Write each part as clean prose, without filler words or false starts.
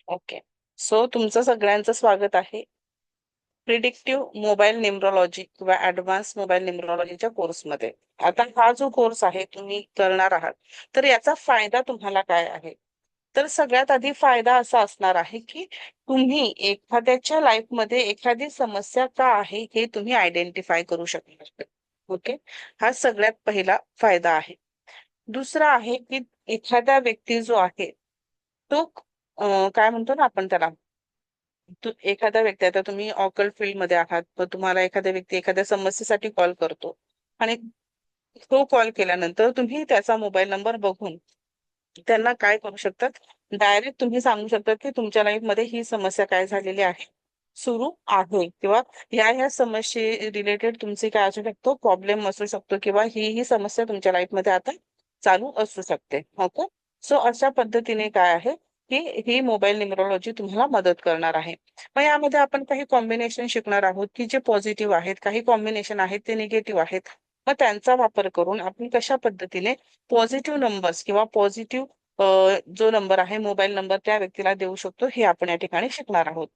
Okay. So तुमचं सगळ्यांचं स्वागत आहे प्रिडिक्टिव्ह मोबाईल न्यूमरॉलॉजी किंवा ऍडव्हान्स मोबाईल न्यूमरॉलॉजीच्या कोर्समध्ये. आता हा जो कोर्स आहे तुम्ही करणार आहात, तर याचा फायदा तुम्हाला काय आहे? तर सगळ्यात आधी फायदा असा असणार आहे की तुम्ही एखाद्याच्या लाईफमध्ये एखादी समस्या का आहे हे तुम्ही आयडेंटिफाय करू शकणार. ओके. हा सगळ्यात पहिला फायदा आहे. दुसरा आहे की एखादा व्यक्ती जो आहे तो काय म्हणतो ना आपण त्याला, एखादा व्यक्ती, आता तुम्ही ऑकल्ट फील्ड मध्ये आहात, तर तुम्हाला एखादा व्यक्ती एखाद्या समस्येसाठी कॉल करतो आणि तो कॉल केल्यानंतर तुम्ही त्याचा मोबाईल नंबर बघून त्यांना काय करू शकतात, डायरेक्ट तुम्ही सांगू शकतात की तुमच्या लाईफ मध्ये ही समस्या काय झालेली आहे, सुरू आहे, किंवा ह्या समस्ये रिलेटेड तुमचे काय असू शकतो, प्रॉब्लेम असू शकतो, किंवा ही समस्या तुमच्या लाईफ मध्ये आता चालू असू शकते. ओके. सो अशा पद्धतीने काय आहे की ही मोबाईल न्यूमरॉलॉजी तुम्हाला मदत करणार आहे. मग यामध्ये आपण काही कॉम्बिनेशन शिकणार आहोत की जे पॉझिटिव्ह आहेत, काही कॉम्बिनेशन आहेत ते निगेटिव्ह आहेत. मग त्यांचा वापर करून आपण कशा पद्धतीने पॉझिटिव्ह नंबर्स किंवा पॉझिटिव्ह जो नंबर आहे मोबाईल नंबर त्या व्यक्तीला देऊ शकतो, हे आपण या ठिकाणी शिकणार आहोत.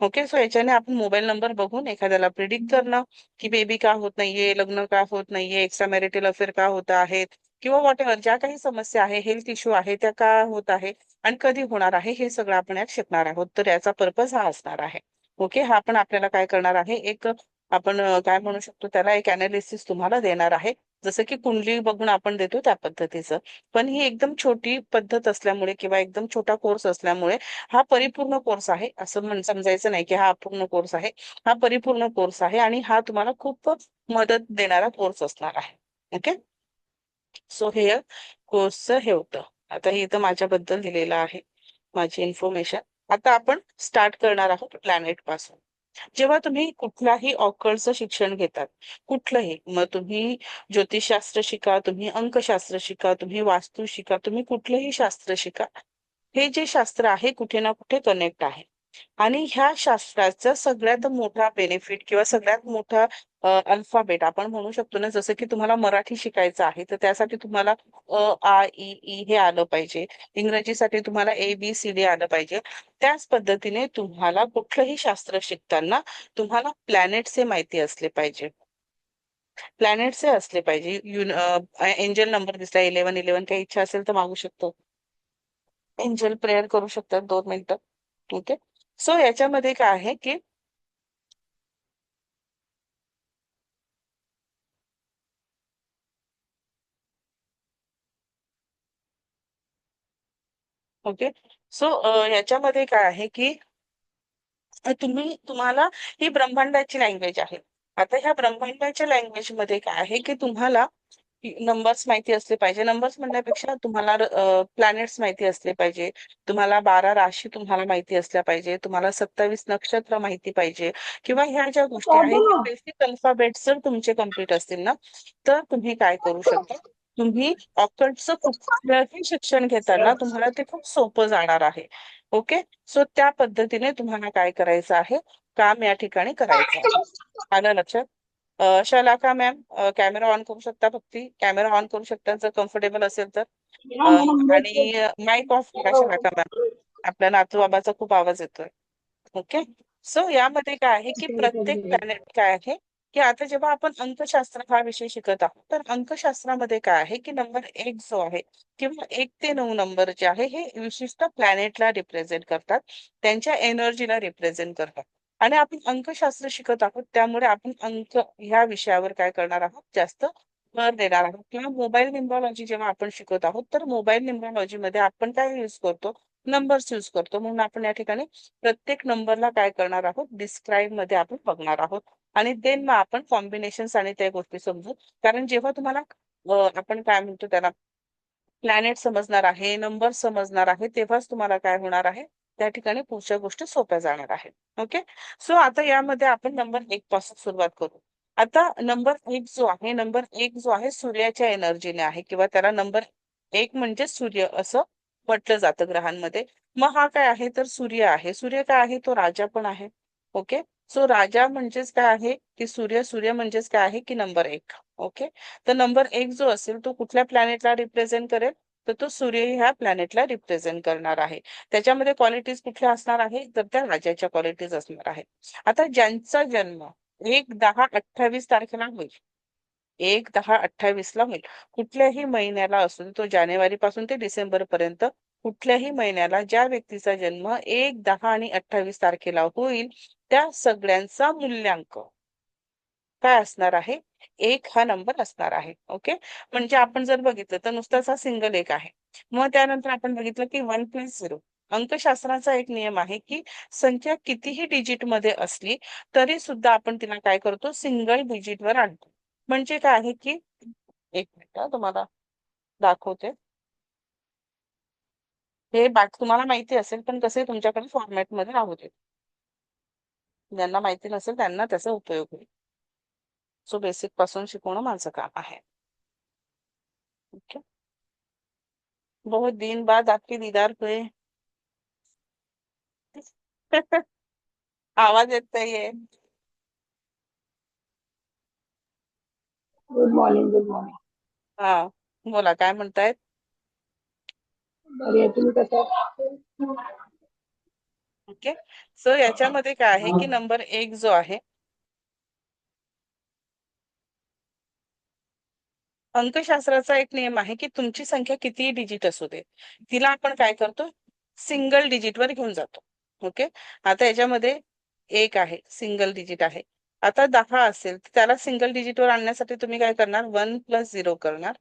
ओके. सो याच्याने आपण मोबाईल नंबर बघून एखाद्याला प्रिडिक्ट करणं की बेबी का होत नाहीये, लग्न का होत नाहीये, एक्स्ट्रा मॅरिटल अफेअर का होत आहेत, किंवा वॉट एव्हर ज्या काही समस्या आहे, हेल्थ इश्यू आहे, त्या का होत आहे आणि कधी होणार आहे, हे सगळं आपण यात शिकणार आहोत. तर याचा पर्पज हा असणार आहे. ओके. हा पण आपल्याला काय करणार आहे, एक आपण काय म्हणू शकतो त्याला, एक अनालिसिस तुम्हाला देणार आहे. जसं की कुंडली बघून आपण देतो त्या पद्धतीचं. पण ही एकदम छोटी पद्धत असल्यामुळे किंवा एकदम छोटा कोर्स असल्यामुळे हा परिपूर्ण कोर्स आहे असं समजायचं नाही की हा अपूर्ण कोर्स आहे. हा परिपूर्ण कोर्स आहे आणि हा तुम्हाला खूप मदत देणारा कोर्स असणार आहे. ओके. सो हे कोर्सचं हे होतं. आता हे इथं माझ्याबद्दल दिलेलं आहे, माझी इन्फॉर्मेशन. आता आपण स्टार्ट करणार आहोत प्लॅनेट पासून. जेव्हा तुम्ही कुठल्याही ऑकल्टचं शिक्षण घेतात, कुठलंही, मग तुम्ही ज्योतिषशास्त्र शिका, तुम्ही अंकशास्त्र शिका, तुम्ही वास्तू शिका, तुम्ही कुठलंही शास्त्र शिका, हे जे शास्त्र आहे कुठे ना कुठे कनेक्ट आहे. आणि ह्या शास्त्राचा सगळ्यात मोठा बेनिफिट किंवा सगळ्यात मोठा अल्फाबेट आपण म्हणू शकतो ना, जसं की तुम्हाला मराठी शिकायचं आहे तर त्यासाठी तुम्हाला आ इ ई हे आलं पाहिजे, इंग्रजीसाठी तुम्हाला ABCD आलं पाहिजे. त्याच पद्धतीने तुम्हाला कुठलंही शास्त्र शिकताना तुम्हाला प्लॅनेटचे माहिती असले पाहिजे, प्लॅनेटचे असले पाहिजे. एंजल नंबर दिसला 1111, काही इच्छा असेल तर मागू शकतो. एंजल प्रेयर करू शकतात 2 मिनिटं. ओके. सो याच्यामध्ये काय आहे की ओके. सो याच्यामध्ये काय आहे की तुम्हाला ही ब्रह्मांडाची लँग्वेज आहे. आता ह्या ब्रह्मांडाच्या लँग्वेज मध्ये काय आहे की तुम्हाला नंबर्स माहिती असले पाहिजे. नंबर्स म्हणण्यापेक्षा तुम्हाला प्लॅनेट्स माहिती असले पाहिजे. तुम्हाला 12 राशी तुम्हाला माहिती असल्या पाहिजे. तुम्हाला 27 नक्षत्र माहिती पाहिजे, किंवा ह्या ज्या गोष्टी आहेत हे बेसिक अल्फाबेट्स जर तुमचे कम्प्लीट असतील ना, तर तुम्ही काय करू शकता, तुम्ही ऑक्टचं कुठलंही शिक्षण घेताना तुम्हाला ते खूप सोपं जाणार आहे. ओके. सो त्या पद्धतीने तुम्हाला काय करायचं आहे, काम या ठिकाणी करायचं आहे. आलं लक्षात? शलाका मॅम, कॅमेरा ऑन करू शकता, फक्त कॅमेरा ऑन करू शकता जर कम्फर्टेबल असेल तर. आणि माईक ऑफ करा शलाका मॅम, आपल्या नातू बाबाचा खूप आवाज येतोय. ओके. सो यामध्ये काय आहे की प्रत्येक प्लॅनेट काय आहे की आता जेव्हा आपण अंकशास्त्र हा विषय शिकत आहोत, तर अंकशास्त्रामध्ये काय आहे की नंबर 1 जो आहे किंवा 1 ते 9 नंबर जे आहे हे विशिष्ट प्लॅनेटला रिप्रेझेंट करतात, त्यांच्या एनर्जीला रिप्रेझेंट करतात. आणि आपण अंकशास्त्र शिकत आहोत त्यामुळे आपण अंक ह्या विषयावर काय करणार आहोत, जास्त भर देणार आहोत. किंवा मोबाईल न्यूमरॉलॉजी जेव्हा आपण शिकत आहोत, तर मोबाईल न्यूमरॉलॉजी मध्ये आपण काय यूज करतो, नंबर्स यूज करतो. म्हणून आपण या ठिकाणी प्रत्येक नंबरला काय करणार आहोत, डिस्क्राईब मध्ये आपण बघणार आहोत. आणि देन मग आपण कॉम्बिनेशन आणि त्या गोष्टी समजू. कारण जेव्हा तुम्हाला आपण काय म्हणतो त्याला, प्लॅनेट समजणार आहे, नंबर समजणार आहे, तेव्हाच तुम्हाला काय होणार आहे, त्या ठिकाणी पुढच्या गोष्टी सोप्या जाणार आहेत. ओके. सो आता यामध्ये आपण नंबर 1 पासून सुरुवात करू. आता नंबर एक जो आहे सूर्याच्या एनर्जीने आहे, किंवा त्याला नंबर 1 म्हणजे सूर्य असं म्हटलं जातं ग्रहांमध्ये. मग हा काय आहे, तर सूर्य आहे. सूर्य काय आहे, तो राजा पण आहे. ओके. सो राजा म्हणजेच काय आहे की सूर्य, सूर्य म्हणजेच काय आहे की नंबर 1. ओके. तर नंबर 1 जो असेल तो कुठल्या प्लॅनेटला रिप्रेझेंट करेल, तर तो सूर्य ह्या प्लॅनेटला रिप्रेझेंट करणार आहे. त्याच्यामध्ये क्वालिटीज कुठल्या असणार आहे, तर त्या राजाच्या क्वालिटीज असणार आहे. आता ज्यांचा जन्म 1/10/28 होईल, 1/10/28 होईल, कुठल्याही महिन्याला असून तो जानेवारी पासून ते डिसेंबर पर्यंत कुठल्याही महिन्याला ज्या व्यक्तीचा जन्म 1/10 आणि 28 होईल, त्या सगळ्यांचा मूल्यांक काय असणार आहे, 1 हा नंबर असणार आहे. ओके, म्हणजे आपण जर बघितलं तर नुसताच हा सिंगल 1 आहे. मग त्यानंतर आपण बघितलं की 1+0, अंकशास्त्राचा एक नियम आहे की संख्या कितीही डिजिट मध्ये असली तरी सुद्धा आपण तिला काय करतो, सिंगल डिजिट वर आणतो. म्हणजे काय आहे की, एक मिनिट तुम्हाला दाखवते. हे तुम्हाला माहिती असेल, पण कसे तुमच्याकडे फॉर्मॅट मध्ये राहू दे, ज्यांना माहिती नसेल त्यांना त्याचा उपयोग होईल. सो बेसिक पासून शिकवणं माझं काम आहे. ओके, बहुत दिन बाद आपके दीदार हुए. आवाज येतोय आहे. Good morning. Good morning. हा, बोला काय म्हणतायत. बरी आहे, तुम्ही कसं आहात? ओके, सो याच्यामध्ये काय आहे की नंबर 1 जो आहे, अंकशास्त्राचा एक नियम आहे की तुमची संख्या कितीही डिजिट असू दे, तिला आपण काय करतो, सिंगल डिजिट वर घेऊन जातो. ओके, आता याच्यामध्ये 1 आहे, सिंगल डिजिट आहे. आता 10 असेल तर त्याला सिंगल डिजिट वर आणण्यासाठी तुम्ही काय करणार, 1+0 करणार.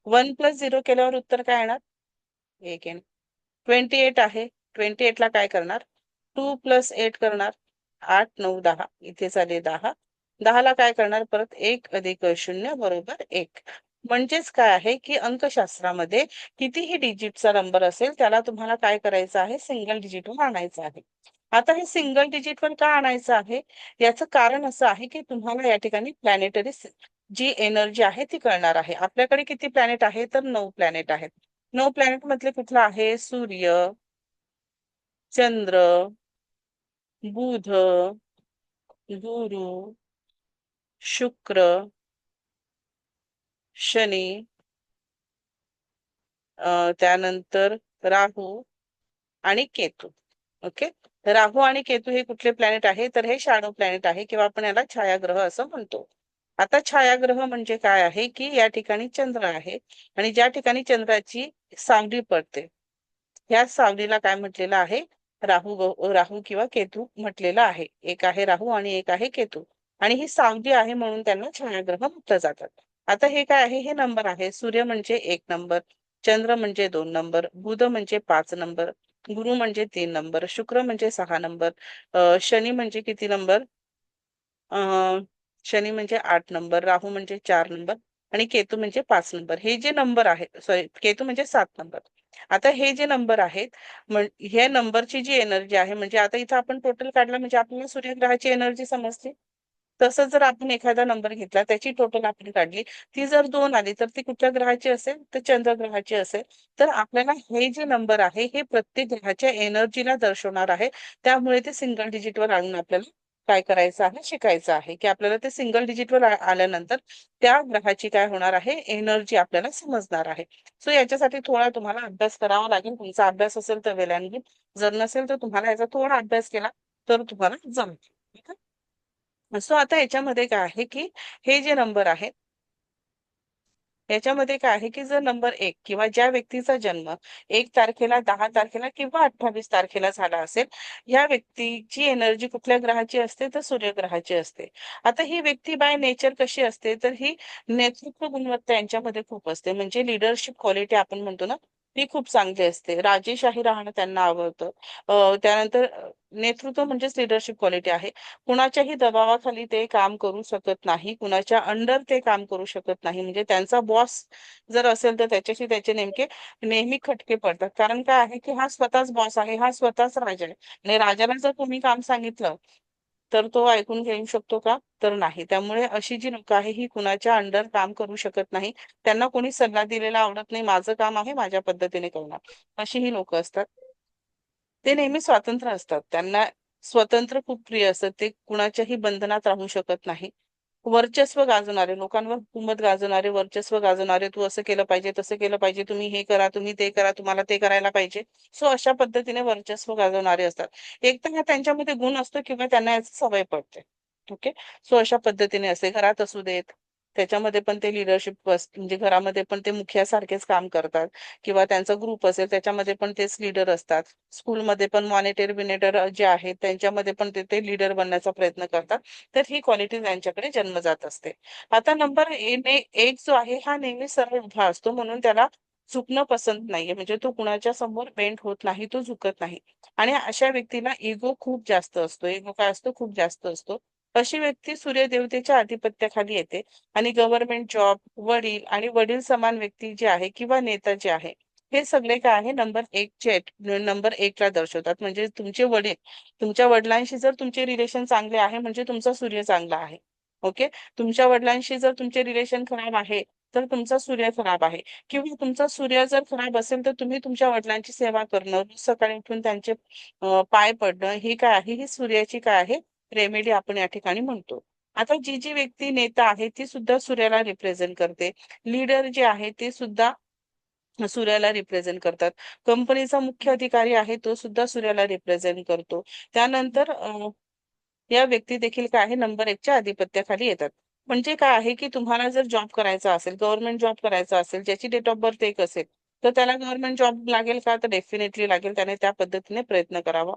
1+0 केल्यावर उत्तर काय येणार, 1 येणार. 28 आहे, 28 ला काय करणार, 2+8 करणार, 8 9 10, इथे झाले 10. 10 ला काय करणार, परत 1+0 बरोबर 1. म्हणजेच काय आहे की अंकशास्त्रामध्ये कितीही डिजिटचा नंबर असेल त्याला तुम्हाला काय करायचं आहे, सिंगल डिजिटवर आणायचं आहे. आता हे सिंगल डिजिटवर का आणायचं आहे, याचं कारण असं आहे की तुम्हाला या ठिकाणी प्लॅनेटरी जी एनर्जी आहे ती कळणार आहे. आपल्याकडे किती प्लॅनेट आहे, तर 9 प्लॅनेट आहेत. 9 प्लॅनेट मधले कुठला आहे, सूर्य, चंद्र, बुध, गुरु, शुक्र, शनी, त्यानंतर राहू आणि केतू. ओके, राहू आणि केतू हे कुठले प्लॅनेट आहे, तर हे शॅडो प्लॅनेट आहे किंवा आपण याला छायाग्रह असं म्हणतो. आता छायाग्रह म्हणजे काय आहे की या ठिकाणी चंद्र आहे आणि ज्या ठिकाणी चंद्राची सावली पडते ह्या सावलीला काय म्हटलेलं आहे, राहू किंवा केतू म्हटलेलं आहे. एक आहे राहू आणि एक आहे केतू, आणि ही सावली आहे म्हणून त्यांना छायाग्रह म्हटलं जातात. आता हे काय आहे, हे नंबर आहे. सूर्य म्हणजे 1 नंबर, चंद्र म्हणजे 2 नंबर, बुध म्हणजे 5 नंबर, गुरु म्हणजे 3 नंबर, शुक्र म्हणजे 6 नंबर, शनी म्हणजे किती नंबर, शनी म्हणजे 8 नंबर, राहू म्हणजे 4 नंबर आणि केतू म्हणजे 5 नंबर. हे जे नंबर आहे, सॉरी केतू म्हणजे 7 नंबर. आता हे जे नंबर आहेत, हे नंबरची जी एनर्जी आहे, म्हणजे आता इथं आपण टोटल काढला म्हणजे आपल्याला सूर्यग्रहाची एनर्जी समजते. तसं जर आपण एखादा नंबर घेतला त्याची टोटल आपण काढली, ती जर 2 आली तर ती कुठल्या ग्रहाची असेल, तर चंद्रग्रहाची असेल. तर आपल्याला हे जे नंबर आहे हे प्रत्येक ग्रहाच्या एनर्जीला दर्शवणार आहे. त्यामुळे ते सिंगल डिजिटवर आणून आपल्याला काय करायचं आहे, शिकायचं आहे की आपल्याला ते सिंगल डिजिटवर आल्यानंतर त्या ग्रहाची काय होणार आहे, एनर्जी आपल्याला समजणार आहे. सो याच्यासाठी थोडा तुम्हाला अभ्यास करावा लागेल. तुमचा अभ्यास असेल तर वेल अँड गुड, जर नसेल तर तुम्हाला याचा थोडा अभ्यास केला तर तुम्हाला जमेल. ठीक आहे, सो आता याच्यामध्ये काय आहे की हे जे नंबर आहेत याच्यामध्ये काय आहे की जर नंबर 1 किंवा ज्या व्यक्तीचा जन्म 1 तारखेला, 10 तारखेला किंवा 28 तारखेला झाला असेल, या व्यक्तीची एनर्जी कुठल्या ग्रहाची असते, तर सूर्यग्रहाची असते. आता ही व्यक्ती बाय नेचर कशी असते, तर ही नेतृत्व गुणवत्ता यांच्यामध्ये खूप असते. म्हणजे लिडरशिप क्वालिटी आपण म्हणतो ना, ती खूप चांगली असते. राजेशाही राहणं त्यांना आवडतं. त्यानंतर नेतृत्व म्हणजेच लिडरशिप क्वालिटी आहे. कुणाच्याही दबावाखाली ते काम करू शकत नाही, कुणाच्या अंडर ते काम करू शकत नाही. म्हणजे त्यांचा बॉस जर असेल तर त्याच्याशी त्याचे नेमके नेहमी खटके पडतात. कारण काय आहे की हा स्वतःच बॉस आहे, हा स्वतःच राजा आहे, आणि राजाला जर तुम्ही काम सांगितलं तर तो ऐकून घेऊ शकतो का, तर नाही. त्यामुळे अशी जी लोक आहे ही कुणाच्या अंडर काम करू शकत नाही. त्यांना कोणी सल्ला दिलेला आवडत नाही, माझं काम आहे माझ्या पद्धतीने करणार, अशी ही लोक असतात. ते नेहमी स्वातंत्र्य असतात, त्यांना स्वतंत्र खूप प्रिय असतं, ते कुणाच्याही बंधनात राहू शकत नाही. वर्चस्व गाजवणारे, लोकांवर हुकूमत गाजवणारे, वर्चस्व गाजवणारे, तू असं केलं पाहिजे, तसं केलं पाहिजे, तुम्ही हे करा, तुम्ही ते करा, तुम्हाला ते करायला पाहिजे. सो अशा पद्धतीने वर्चस्व गाजवणारे असतात. एक तर हा त्यांच्यामध्ये गुण असतो किंवा त्यांना याची सवय पडते. ओके. सो अशा पद्धतीने असते, घरात असू देत त्याच्यामध्ये पण ते लिडरशिप म्हणजे घरामध्ये पण ते मुखियासारखेच काम करतात, किंवा त्यांचा ग्रुप असेल त्याच्यामध्ये पण तेच लीडर असतात. स्कूलमध्ये पण मॉनिटर बिनेटर जे आहेत त्यांच्यामध्ये पण ते लीडर बनण्याचा प्रयत्न करतात. तर ही क्वालिटी त्यांच्याकडे जन्मजात असते. आता नंबर एक जो आहे हा नेहमी सरळ उभा असतो, म्हणून त्याला झुकणं पसंत नाहीये. म्हणजे तो कुणाच्या समोर बेंड होत नाही, तो झुकत नाही. आणि अशा व्यक्तीला इगो खूप जास्त असतो. इगो काय असतो? खूप जास्त असतो. अशी व्यक्ती सूर्यदेवतेच्या आधिपत्याखाली येते आणि गव्हर्नमेंट जॉब, वडील आणि वडील समान व्यक्ती जे आहे किंवा नेता जे आहे, हे सगळे काय आहे नंबर एकला दर्शवतात. म्हणजे तुमचे वडील, तुमच्या वडिलांशी जर तुमचे रिलेशन चांगले आहे म्हणजे तुमचा सूर्य चांगला आहे. ओके. तुमच्या वडिलांशी जर तुमचे रिलेशन खराब आहे तर तुमचा सूर्य खराब आहे. किंवा तुमचा सूर्य जर खराब असेल तर तुम्ही तुमच्या वडिलांची सेवा करणं, रोज सकाळी उठून त्यांचे पाय पडणं, ही काय आहे? ही सूर्याची काय आहे? रेमेडी आपण या ठिकाणी म्हणतो. आता जी जी व्यक्ती नेता आहे ती सुद्धा सूर्याला रिप्रेझेंट करते. लीडर जे आहे ते सुद्धा सूर्याला रिप्रेझेंट करतात. कंपनीचा मुख्य अधिकारी आहे तो सुद्धा सूर्याला रिप्रेझेंट करतो. त्यानंतर या व्यक्ती देखील काय आहे? नंबर एकच्या आधिपत्याखाली येतात. म्हणजे काय आहे की तुम्हाला जर जॉब करायचा असेल, गव्हर्नमेंट जॉब करायचा असेल, ज्याची डेट ऑफ बर्थ एक असेल, तर त्याला गव्हर्नमेंट जॉब लागेल का? तर डेफिनेटली लागेल. त्याने त्या पद्धतीने प्रयत्न करावा.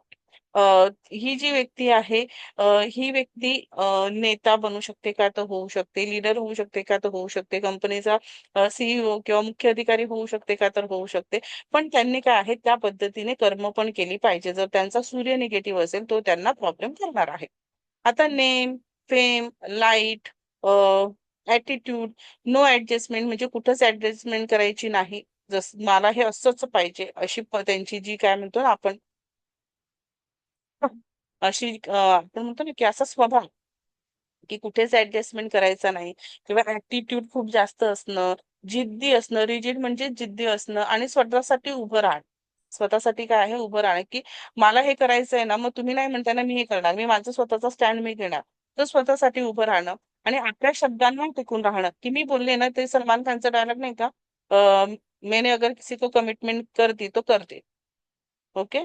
ही जी व्यक्ती आहे, ही व्यक्ती नेता बनू शकते का? तर होऊ शकते. लीडर होऊ शकते का? तर होऊ शकते. कंपनीचा सीईओ किंवा मुख्य अधिकारी होऊ शकते का? तर होऊ शकते. पण त्यांनी काय आहे? त्या पद्धतीने कर्म पण केली पाहिजे. जर त्यांचा सूर्य निगेटिव्ह असेल तो त्यांना प्रॉब्लेम करणार आहे. आता name, fame, light, attitude, no adjustment, म्हणजे कुठंच ऍडजस्टमेंट करायची नाही. जस मला हे असंच पाहिजे अशी त्यांची जी काय म्हणतो ना आपण, अशी आपण म्हणतो ना की असा स्वभाव की कुठेच ऍडजस्टमेंट करायचा नाही. किंवा ऍटिट्यूड खूप जास्त असणं, जिद्दी असणं, रिजिड म्हणजे जिद्दी असणं, आणि स्वतःसाठी उभं राहणं. स्वतःसाठी काय आहे? उभं राहणं, की मला हे करायचं आहे ना, मग तुम्ही नाही म्हणताय ना, मी हे करणार, मी माझं स्वतःचा स्टँड मी घेणार. तर स्वतःसाठी उभं राहणं आणि आपल्या शब्दांवर टिकून राहणं. की मी बोलले ना, ते सलमान खानचा डायलॉग नाही का, मैंने अगर किसी को कमिटमेंट कर दी तो कर दे. ओके.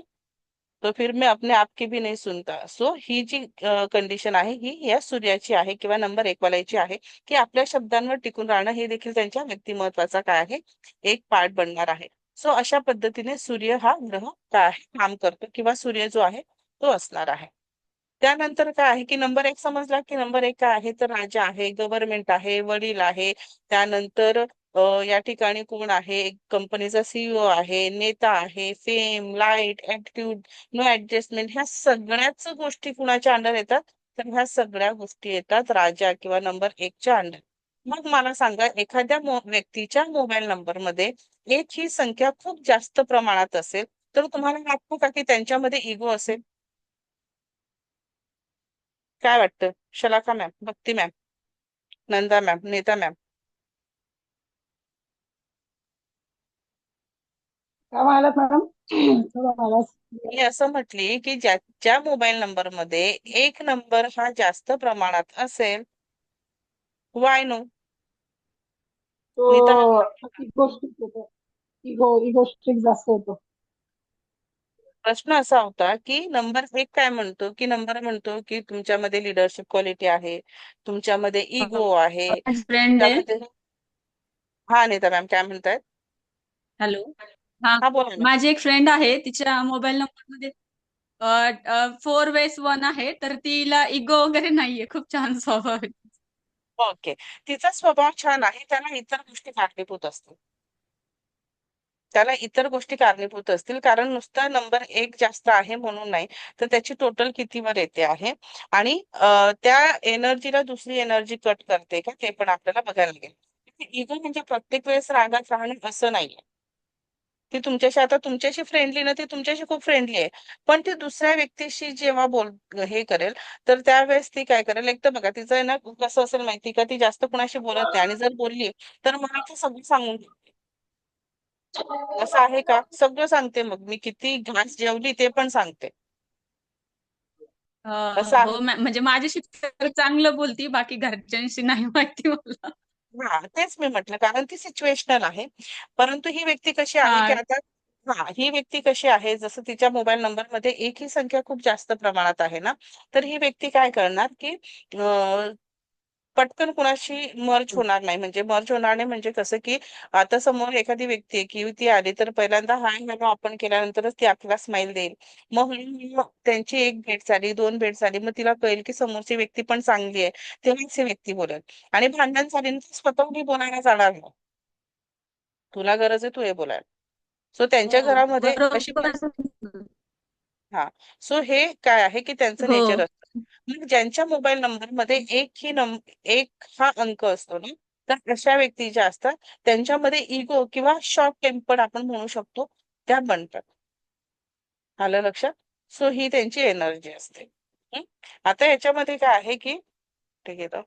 तो फिर मैं अपने आप की भी नाही सुनता. सो ही जी कंडिशन आहे ही या सूर्याची आहे किंवा नंबर एक वाल्याची आहे, की आपल्या शब्दांवर टिकून राहणं हे देखील त्यांच्या व्यक्तिमत्वाचा काय आहे? एक पार्ट बनणार आहे. सो अशा पद्धतीने सूर्य हा ग्रह काय आहे? काम करतो किंवा सूर्य जो आहे तो असणार आहे. त्यानंतर काय आहे की नंबर एक समजला, की नंबर एक काय आहे? तर राजा आहे, गव्हर्नमेंट आहे, वडील आहे. त्यानंतर या ठिकाणी कोण आहे? कंपनीचा सीईओ आहे, नेता आहे, fame, light, attitude, no adjustment, ह्या सगळ्याच गोष्टी कुणाच्या अंडर येतात? तर ह्या सगळ्या गोष्टी येतात राजा किंवा नंबर एकच्या अंडर. मग मला सांगा, एखाद्या व्यक्तीच्या मोबाईल नंबर मध्ये एक ही संख्या खूप जास्त प्रमाणात असेल तर तुम्हाला वाटतं का की त्यांच्यामध्ये इगो असेल? काय वाटतं? Shalaka ma'am, Bhakti ma'am, Nanda ma'am, Neeta ma'am. काय म्हणालात मॅडम? थोडा आवाज मी असं म्हटली की ज्या मोबाईल नंबर मध्ये एक नंबर हा जास्त प्रमाणात असेल, वाय नो? तो नीता मॅम, इगो स्ट्रिक होतो. इगो स्ट्रिक जास्त होतो. प्रश्न असा होता की नंबर एक काय म्हणतो, की नंबर म्हणतो की तुमच्यामध्ये लिडरशिप क्वालिटी आहे, तुमच्यामध्ये इगो आहे, माझी फ्रेंड आहे. तुमच्यामध्ये. हा नीता मॅम, काय म्हणतायत? हॅलो. हा. हा बोला ना. माझी एक फ्रेंड आहे, तिच्या मोबाईल नंबर मध्ये 4 वेस 1 आहे, तर तिला इगो वगैरे नाहीये, खूप छान स्वभाव आहे. ओके. तिचा स्वभाव छान आहे, त्याला इतर गोष्टी कारणीभूत असतील. त्याला इतर गोष्टी कारणीभूत असतील, कारण नुसता नंबर एक जास्त आहे म्हणून नाही, तर त्याची टोटल कितीवर येते आहे. आणि त्या एनर्जीला दुसरी एनर्जी कट करते का, ते पण आपल्याला बघायला लागेल. इगो म्हणजे प्रत्येक वेळेस रागात राहणे असं नाहीये. ती तुमच्याशी, आता तुमच्याशी फ्रेंडली ना, ती तुमच्याशी खूप फ्रेंडली आहे. पण ती दुसऱ्या व्यक्तीशी जेव्हा हे करेल, तर त्यावेळेस ती काय करेल? एक तर बघा, तिचं आहे ना कसं असेल माहिती का, ती जास्त कुणाशी बोलत नाही, आणि जर बोलली तर मला ते सगळं सांगून ठेवते. असं आहे का? सगळं सांगते. मग मी किती घास जेवली ते पण सांगते. असं आहे. हो म्हणजे माझ्याशी तर चांगलं बोलती, बाकी घरच्यांशी नाही माहिती मला. हा तेच मी म्हटलं, कारण ती सिच्युएशनल आहे. परंतु ही व्यक्ती कशी आहे की हा आता, हा ही व्यक्ती कशी आहे, जसं तिच्या मोबाईल नंबर मध्ये एक ही संख्या खूप जास्त प्रमाणात आहे ना, तर ही व्यक्ती काय करणार की पटकन कुणाशी मर्ज होणार नाही. म्हणजे मर्ज होणार नाही म्हणजे कसं की आता समोर एखादी व्यक्ती आहे की ती आली तर पहिल्यांदा हाय हॅलो आपण केल्यानंतरच ती आपल्याला स्माइल देईल. मग हळूहळू त्यांची एक भेट झाली, दोन भेट झाली, मग तिला कळेल की समोरची व्यक्ती पण चांगली आहे, तेव्हाच ही व्यक्ती बोलेल. आणि भांडण झाली ना, ती स्वतःहून बोलायला जाणार नाही. तुला गरज आहे तू हे बोलायला. सो त्यांच्या हो घरामध्ये अशी बरोबर. परिस्थिती. हा. सो हे काय आहे की त्यांचं हो नेचर असतं. मग ज्यांच्या मोबाईल नंबर मध्ये एक हा अंक असतो ना, तर अशा व्यक्ती ज्या असतात त्यांच्यामध्ये इगो किंवा शॉर्ट टेम्पर्ड आपण म्हणू शकतो, त्या बनतात. आलं लक्षात? सो ही त्यांची एनर्जी असते. हं? आता याच्यामध्ये काय आहे की, ठीक आहे,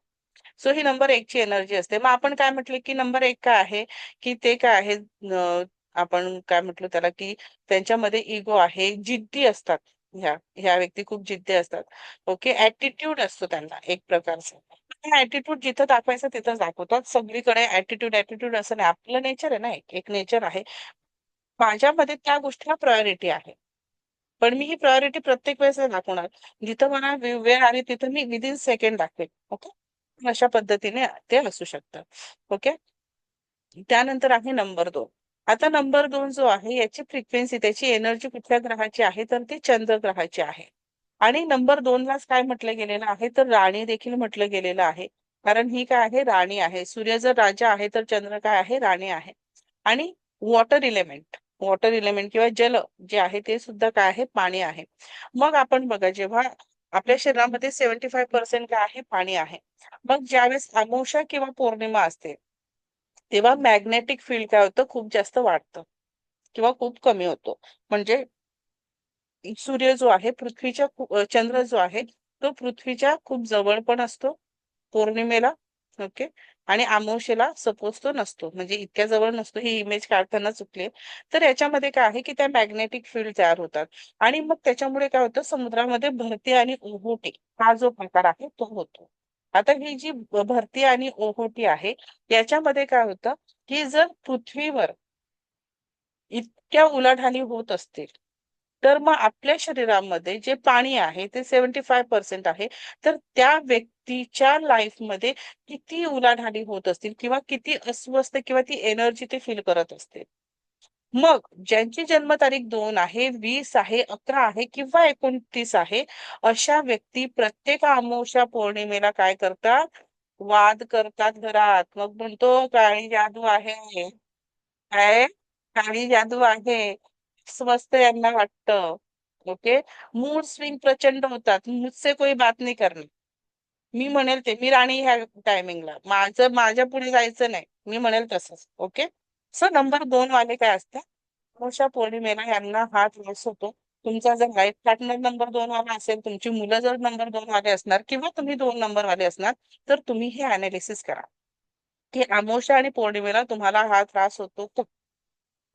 सो ही नंबर एक ची एनर्जी असते. मग आपण काय म्हटलं की नंबर एक काय आहे की ते काय आहे, आपण काय म्हटलं त्याला की त्यांच्यामध्ये इगो आहे, जिद्दी असतात. ह्या ह्या व्यक्ती खूप जिद्दी असतात. ओके, ऍटिट्यूड असतो त्यांना एक प्रकारचा. ऍटिट्यूड जिथं दाखवायचं तिथं दाखवतात. सगळीकडे ऍटिट्यूड ऍटिट्यूड असं नाही. आपलं नेचर आहे ना, एक एक नेचर आहे. माझ्यामध्ये त्या गोष्टीला प्रायोरिटी आहे. पण मी ही प्रायोरिटी प्रत्येक वेळेस नाही दाखवणार. जिथं मला वेळ आली तिथं मी विदिन सेकंड दाखवेल. ओके, अशा पद्धतीने ते असू शकतं. ओके, त्यानंतर आहे नंबर दोन. आता नंबर दोन जो आहे याची फ्रिक्वेन्सी, त्याची एनर्जी कुठल्या ग्रहाची आहे, तर ती चंद्र ग्रहाची आहे. आणि नंबर दोन लाच काय म्हटलं गेलेलं आहे, तर राणी देखील म्हटलं गेलेलं आहे. कारण ही काय आहे, राणी आहे. सूर्य जर राजा आहे तर चंद्र काय आहे, राणी आहे. आणि वॉटर इलेमेंट किंवा जल जे आहे ते सुद्धा काय आहे, पाणी आहे. मग आपण बघा, जेव्हा आपल्या शरीरामध्ये 75% काय आहे, पाणी आहे. मग ज्यावेळेस अमावस्या किंवा पौर्णिमा असते तेव्हा मॅग्नेटिक फील्ड काय होतं, खूप जास्त वाढतं किंवा खूप कमी होतो. म्हणजे सूर्य जो आहे पृथ्वीच्या चंद्र जो आहे तो पृथ्वीच्या खूप जवळ पण असतो पौर्णिमेला. ओके, आणि अमावस्येला सपोज तो नसतो, म्हणजे इतक्या जवळ नसतो. ही इमेज काढताना चुकली. तर याच्यामध्ये काय आहे की त्या मॅग्नेटिक फील्ड तयार होतात. आणि मग त्याच्यामुळे काय होतं, समुद्रामध्ये भरती आणि ओहोटी हा जो प्रकार आहे तो होतो. आता ही जी भरती आणि ओहोटी आहे, याच्यामध्ये काय होतं की जर पृथ्वीवर इतक्या उलाढाली होत असतील, तर मग आपल्या शरीरामध्ये जे पाणी आहे ते 75% आहे. तर त्या व्यक्तीच्या लाईफमध्ये किती उलाढाली होत असतील किंवा किती अस्वस्थ किंवा ती एनर्जी ते फील करत असते. मग ज्यांची जन्मतारीख 2 आहे, 20 आहे, 11 आहे किंवा 29 आहे, अशा व्यक्ती प्रत्येक अमावस्या पौर्णिमेला काय करतात, वाद करतात घरात. मग म्हणतो काळी जादू आहे, काय काळी जादू आहे, स्वस्त यांना वाटतं. ओके, मूड स्विंग प्रचंड होतात. मुझसे कोई बात नाही करणार. मी म्हणेल ते, मी राणी ह्या टायमिंगला, माझ्या पुढे जायचं नाही, मी म्हणेल तसंच. ओके, सो नंबर दोन वाले काय असतात, अमावस्या पौर्णिमेला यांना हा त्रास होतो. तुमचा जर लाईफ पार्टनर नंबर दोन वाला असेल, तुमची मुलं जर नंबर दोन वाले असणार किंवा तुम्ही दोन नंबर वाले असणार, तर तुम्ही हे अनालिसिस करा की अमावस्या आणि पौर्णिमेला तुम्हाला हा त्रास होतो का?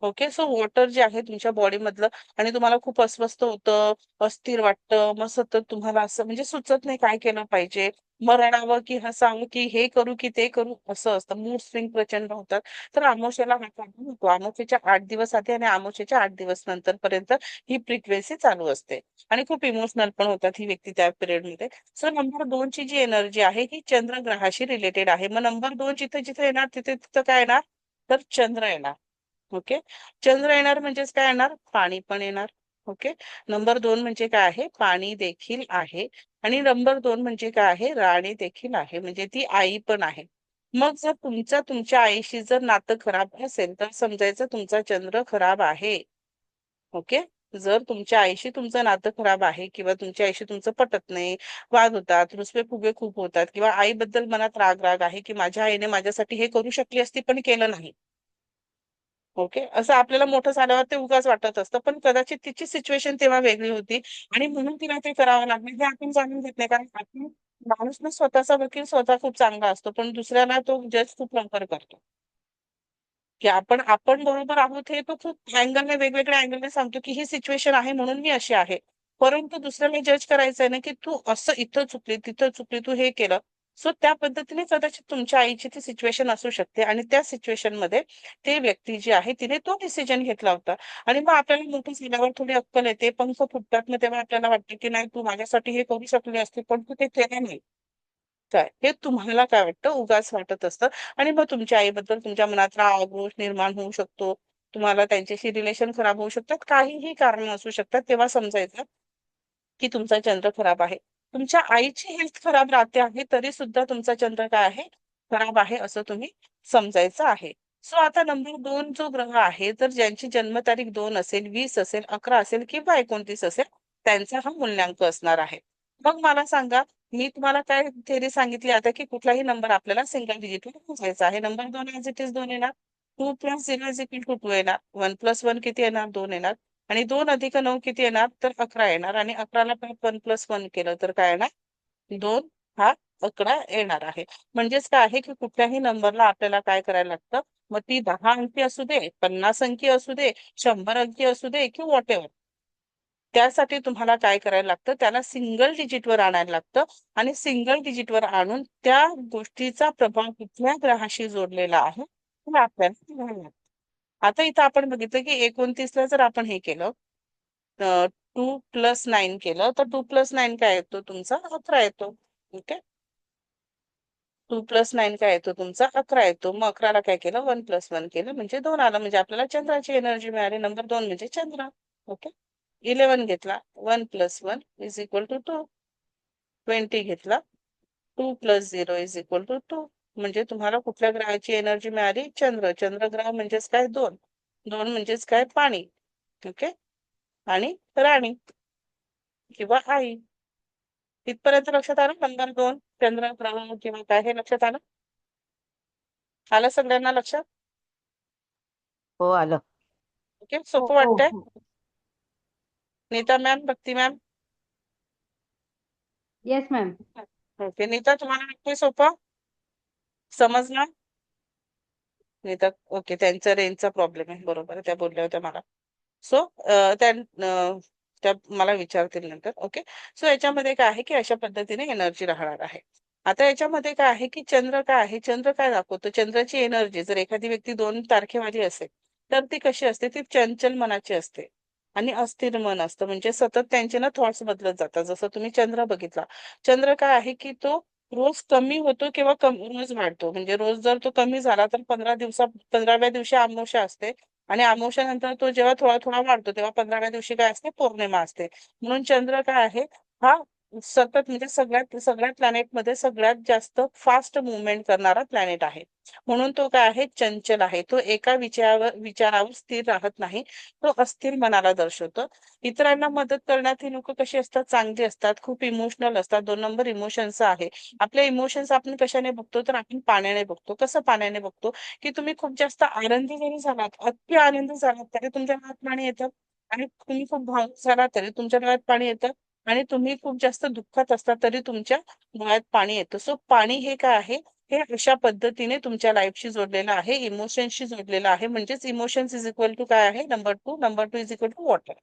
ओके, सो वॉटर जे आहे तुमच्या बॉडी मधलं, आणि तुम्हाला खूप अस्वस्थ होतं, अस्थिर वाटतं, मग सतत तुम्हाला असं म्हणजे सुचत नाही काय केलं पाहिजे, मग रडावं की हसावं की हे करू की ते करू, असं असतं. मूड स्विंग प्रचंड होतात. तर अमावस्याला हा प्रॉब्लेम होतो. अमावस्येच्या 8 दिवस आधी आणि अमावस्येच्या 8 दिवस नंतर पर्यंत ही फ्रिक्वेन्सी चालू असते. आणि खूप इमोशनल पण होतात ही व्यक्ती त्या पिरियड मध्ये. सो नंबर दोन ची जी एनर्जी आहे ही चंद्र ग्रहाशी रिलेटेड आहे. मग नंबर दोन जिथे जिथे येणार तिथे तिथं काय येणार, तर चंद्र येणार. ओके, चंद्र येणार म्हणजेच काय येणार, पाणी पण येणार. ओके, नंबर दोन म्हणजे काय आहे, पाणी देखील आहे. आणि नंबर दोन म्हणजे काय आहे, राणी देखील आहे, म्हणजे ती आई पण आहे. मग जर तुमच्या आईशी जर नातं खराब असेल तर समजायचं तुमचा चंद्र खराब आहे. ओके, जर तुमच्या आईशी तुमचं नातं खराब आहे किंवा तुमच्या आईशी तुमचं पटत नाही, वाद होतात, रुसवे फुगे खूप होतात, किंवा आईबद्दल मनात राग राग आहे की माझ्या आईने माझ्यासाठी हे करू शकली असती पण केलं नाही. ओके, असं आपल्याला मोठं झाल्यावर ते उगाच वाटत असतं, पण कदाचित तिची सिच्युएशन तेव्हा वेगळी होती आणि म्हणून तिला ते करावं लागलं, हे आपण जाणून घेत नाही. कारण आपण माणूस ना स्वतःचा वकील स्वतः खूप चांगला असतो, पण दुसऱ्याला तो जज खूप लवकर करतो की आपण बरोबर आहोत. हे तो खूप अँगलने, वेगवेगळ्या अँगलने सांगतो की ही सिच्युएशन आहे म्हणून मी अशी आहे. परंतु दुसऱ्याला जज करायचं आहे ना, की तू असं इथं चुकली, तिथं चुकली, तू हे केलं. सो त्या पद्धतीने कदाचित तुमच्या आईची ती सिच्युएशन असू शकते आणि त्या सिच्युएशन मध्ये ते व्यक्ती जी आहे तिने तो डिसिजन घेतला होता. आणि मग आपल्याला मोठं झाल्यावर थोडी अक्कल येते, पंख फुटतात, मग तेव्हा आपल्याला वाटतं की नाही, तू माझ्यासाठी हे करू शकली असती, पण तू ते केलं नाही. काय हे तुम्हाला काय वाटतं, उगाच वाटत असतं. आणि मग तुमच्या आईबद्दल तुमच्या मनात राग रोष निर्माण होऊ शकतो. तुम्हाला त्यांच्याशी रिलेशन खराब होऊ शकतात, काहीही कारण असू शकतात. तेव्हा समजायचं की तुमचा चंद्र खराब आहे. तुमच्या आईची हेल्थ खराब राहते आहे तरी सुद्धा तुमचा चंद्र काय आहे, खराब आहे, असं तुम्ही समजायचं आहे. सो आता नंबर 2 जो ग्रह आहे, तर ज्यांची जन्मतारीख 2 असेल, 20 असेल, 11 असेल किंवा 29 असेल, त्यांचा हा मूल्यांक असणार आहे. मग मला सांगा, मी तुम्हाला काय थेरी सांगितली आता, की कुठलाही नंबर आपल्याला सिंगल डिजिटवर पोहोचायचा आहे. नंबर 2 ऍज इट इज 2 येणार. 2 + 0 इज इक्वल टू 2 येणार. 1 + 1 किती येणार, 2 येणार. आणि 2 + 9 किती येणार, तर 11 येणार. आणि 11ला 1 + 1 केलं तर काय येणार, 2 हा 11 येणार आहे. म्हणजेच काय आहे, की कुठल्याही नंबरला आपल्याला काय करायला लागतं, मग ती 10 अंकी असू दे, 50 अंकी असू दे, 100 अंकी असू दे, की व्हॉटेवर, त्यासाठी तुम्हाला काय करायला लागतं, त्याला सिंगल डिजिटवर आणायला लागतं. आणि सिंगल डिजिटवर आणून त्या गोष्टीचा प्रभाव कुठल्या ग्रहाशी जोडलेला आहे हे आपल्याला बघायला लागतं. आता इथं आपण बघितलं की 29ला जर आपण हे केलं, 2 + 9 केलं, तर 2 + 9 काय येतो तुमचा, 11 येतो. ओके, 2 + 9 काय येतो तुमचा, 11 येतो. मग 11ला काय केलं, 1 + 1 केलं म्हणजे 2 आलं, म्हणजे आपल्याला चंद्राची एनर्जी मिळाली. नंबर 2 म्हणजे चंद्र. ओके, 11 घेतला, 1 + 1 इज इक्वल टू 2. 20 घेतला, 2 + 0 इज इक्वल टू 2. म्हणजे तुम्हाला कुठल्या ग्रहाची एनर्जी मिळाली, चंद्र. चंद्रग्रह म्हणजेच काय, 2. 2 म्हणजेच काय, पाणी. ओके, आणि राणी किंवा आई. इथपर्यंत लक्षात आलं, नंबर 2 चंद्रग्रह किंवा काय, हे लक्षात आलं. आलं सगळ्यांना लक्षात. हो आलं. ओके, हो सोपं हो वाटतंय. हो. Neeta ma'am, Bhakti ma'am. Yes ma'am. Okay, Neeta तुम्हाला वाटतंय सोपं, समजलं. नीता, ओके, त्यांचा रेंजचा प्रॉब्लेम आहे, बरोबर आहे, त्या बोलल्या होत्या मला. सो त्या मला विचारतील नंतर. ओके, सो याच्यामध्ये काय आहे, की अशा पद्धतीने एनर्जी राहणार आहे. आता याच्यामध्ये काय आहे, की चंद्र काय आहे, चंद्र काय दाखवतो, चंद्राची एनर्जी. जर एखादी व्यक्ती 2 तारखेवाली असेल तर ती कशी असते, ती चंचल मनाची असते आणि अस्थिर मन असतं. म्हणजे सतत त्यांचे ना थॉट्स बदलत जातात. जसं तुम्ही चंद्र बघितला, चंद्र काय आहे, की तो रोज कमी होतो किंवा रोज वाढतो. म्हणजे रोज जर तो कमी झाला तर 15व्या दिवशी अमावस्या असते. आणि अमावस्यानंतर तो जेव्हा थोडा थोडा वाढतो तेव्हा 15व्या दिवशी काय असते, पौर्णिमा असते. म्हणून चंद्र काय आहे, हा सतत म्हणजे सगळ्यात सगळ्या प्लॅनेट मध्ये सगळ्यात जास्त फास्ट मुवमेंट करणारा प्लॅनेट आहे. म्हणून तो काय आहे, चंचल आहे. तो एका विचारावर स्थिर राहत नाही, तो अस्थिर मनाला दर्शवतो. इतरांना मदत करण्यात ही लोक कशी असतात, चांगली असतात, खूप इमोशनल असतात. 2 नंबर इमोशन्स आहे. आपले इमोशन्स आपण कशाने बघतो, तर आपण पाण्याने बघतो. कसं पाण्याने बघतो, की तुम्ही खूप जास्त आनंदी जरी झालात, अति आनंदी झालात, तरी तुमच्या डोळ्यात पाणी येतं. आणि तुम्ही खूप भावुक झालात तरी तुमच्या डोळ्यात पाणी येतं. आणि तुम्ही खूप जास्त दुःखात असता तरी तुमच्या डोळ्यात पाणी येतं. सो पाणी हे काय आहे, हे अशा पद्धतीने तुमच्या लाईफशी जोडलेलं आहे, इमोशन्सशी जोडलेलं आहे. म्हणजेच इमोशन्स इज इक्वल टू काय आहे, number two is equal to water.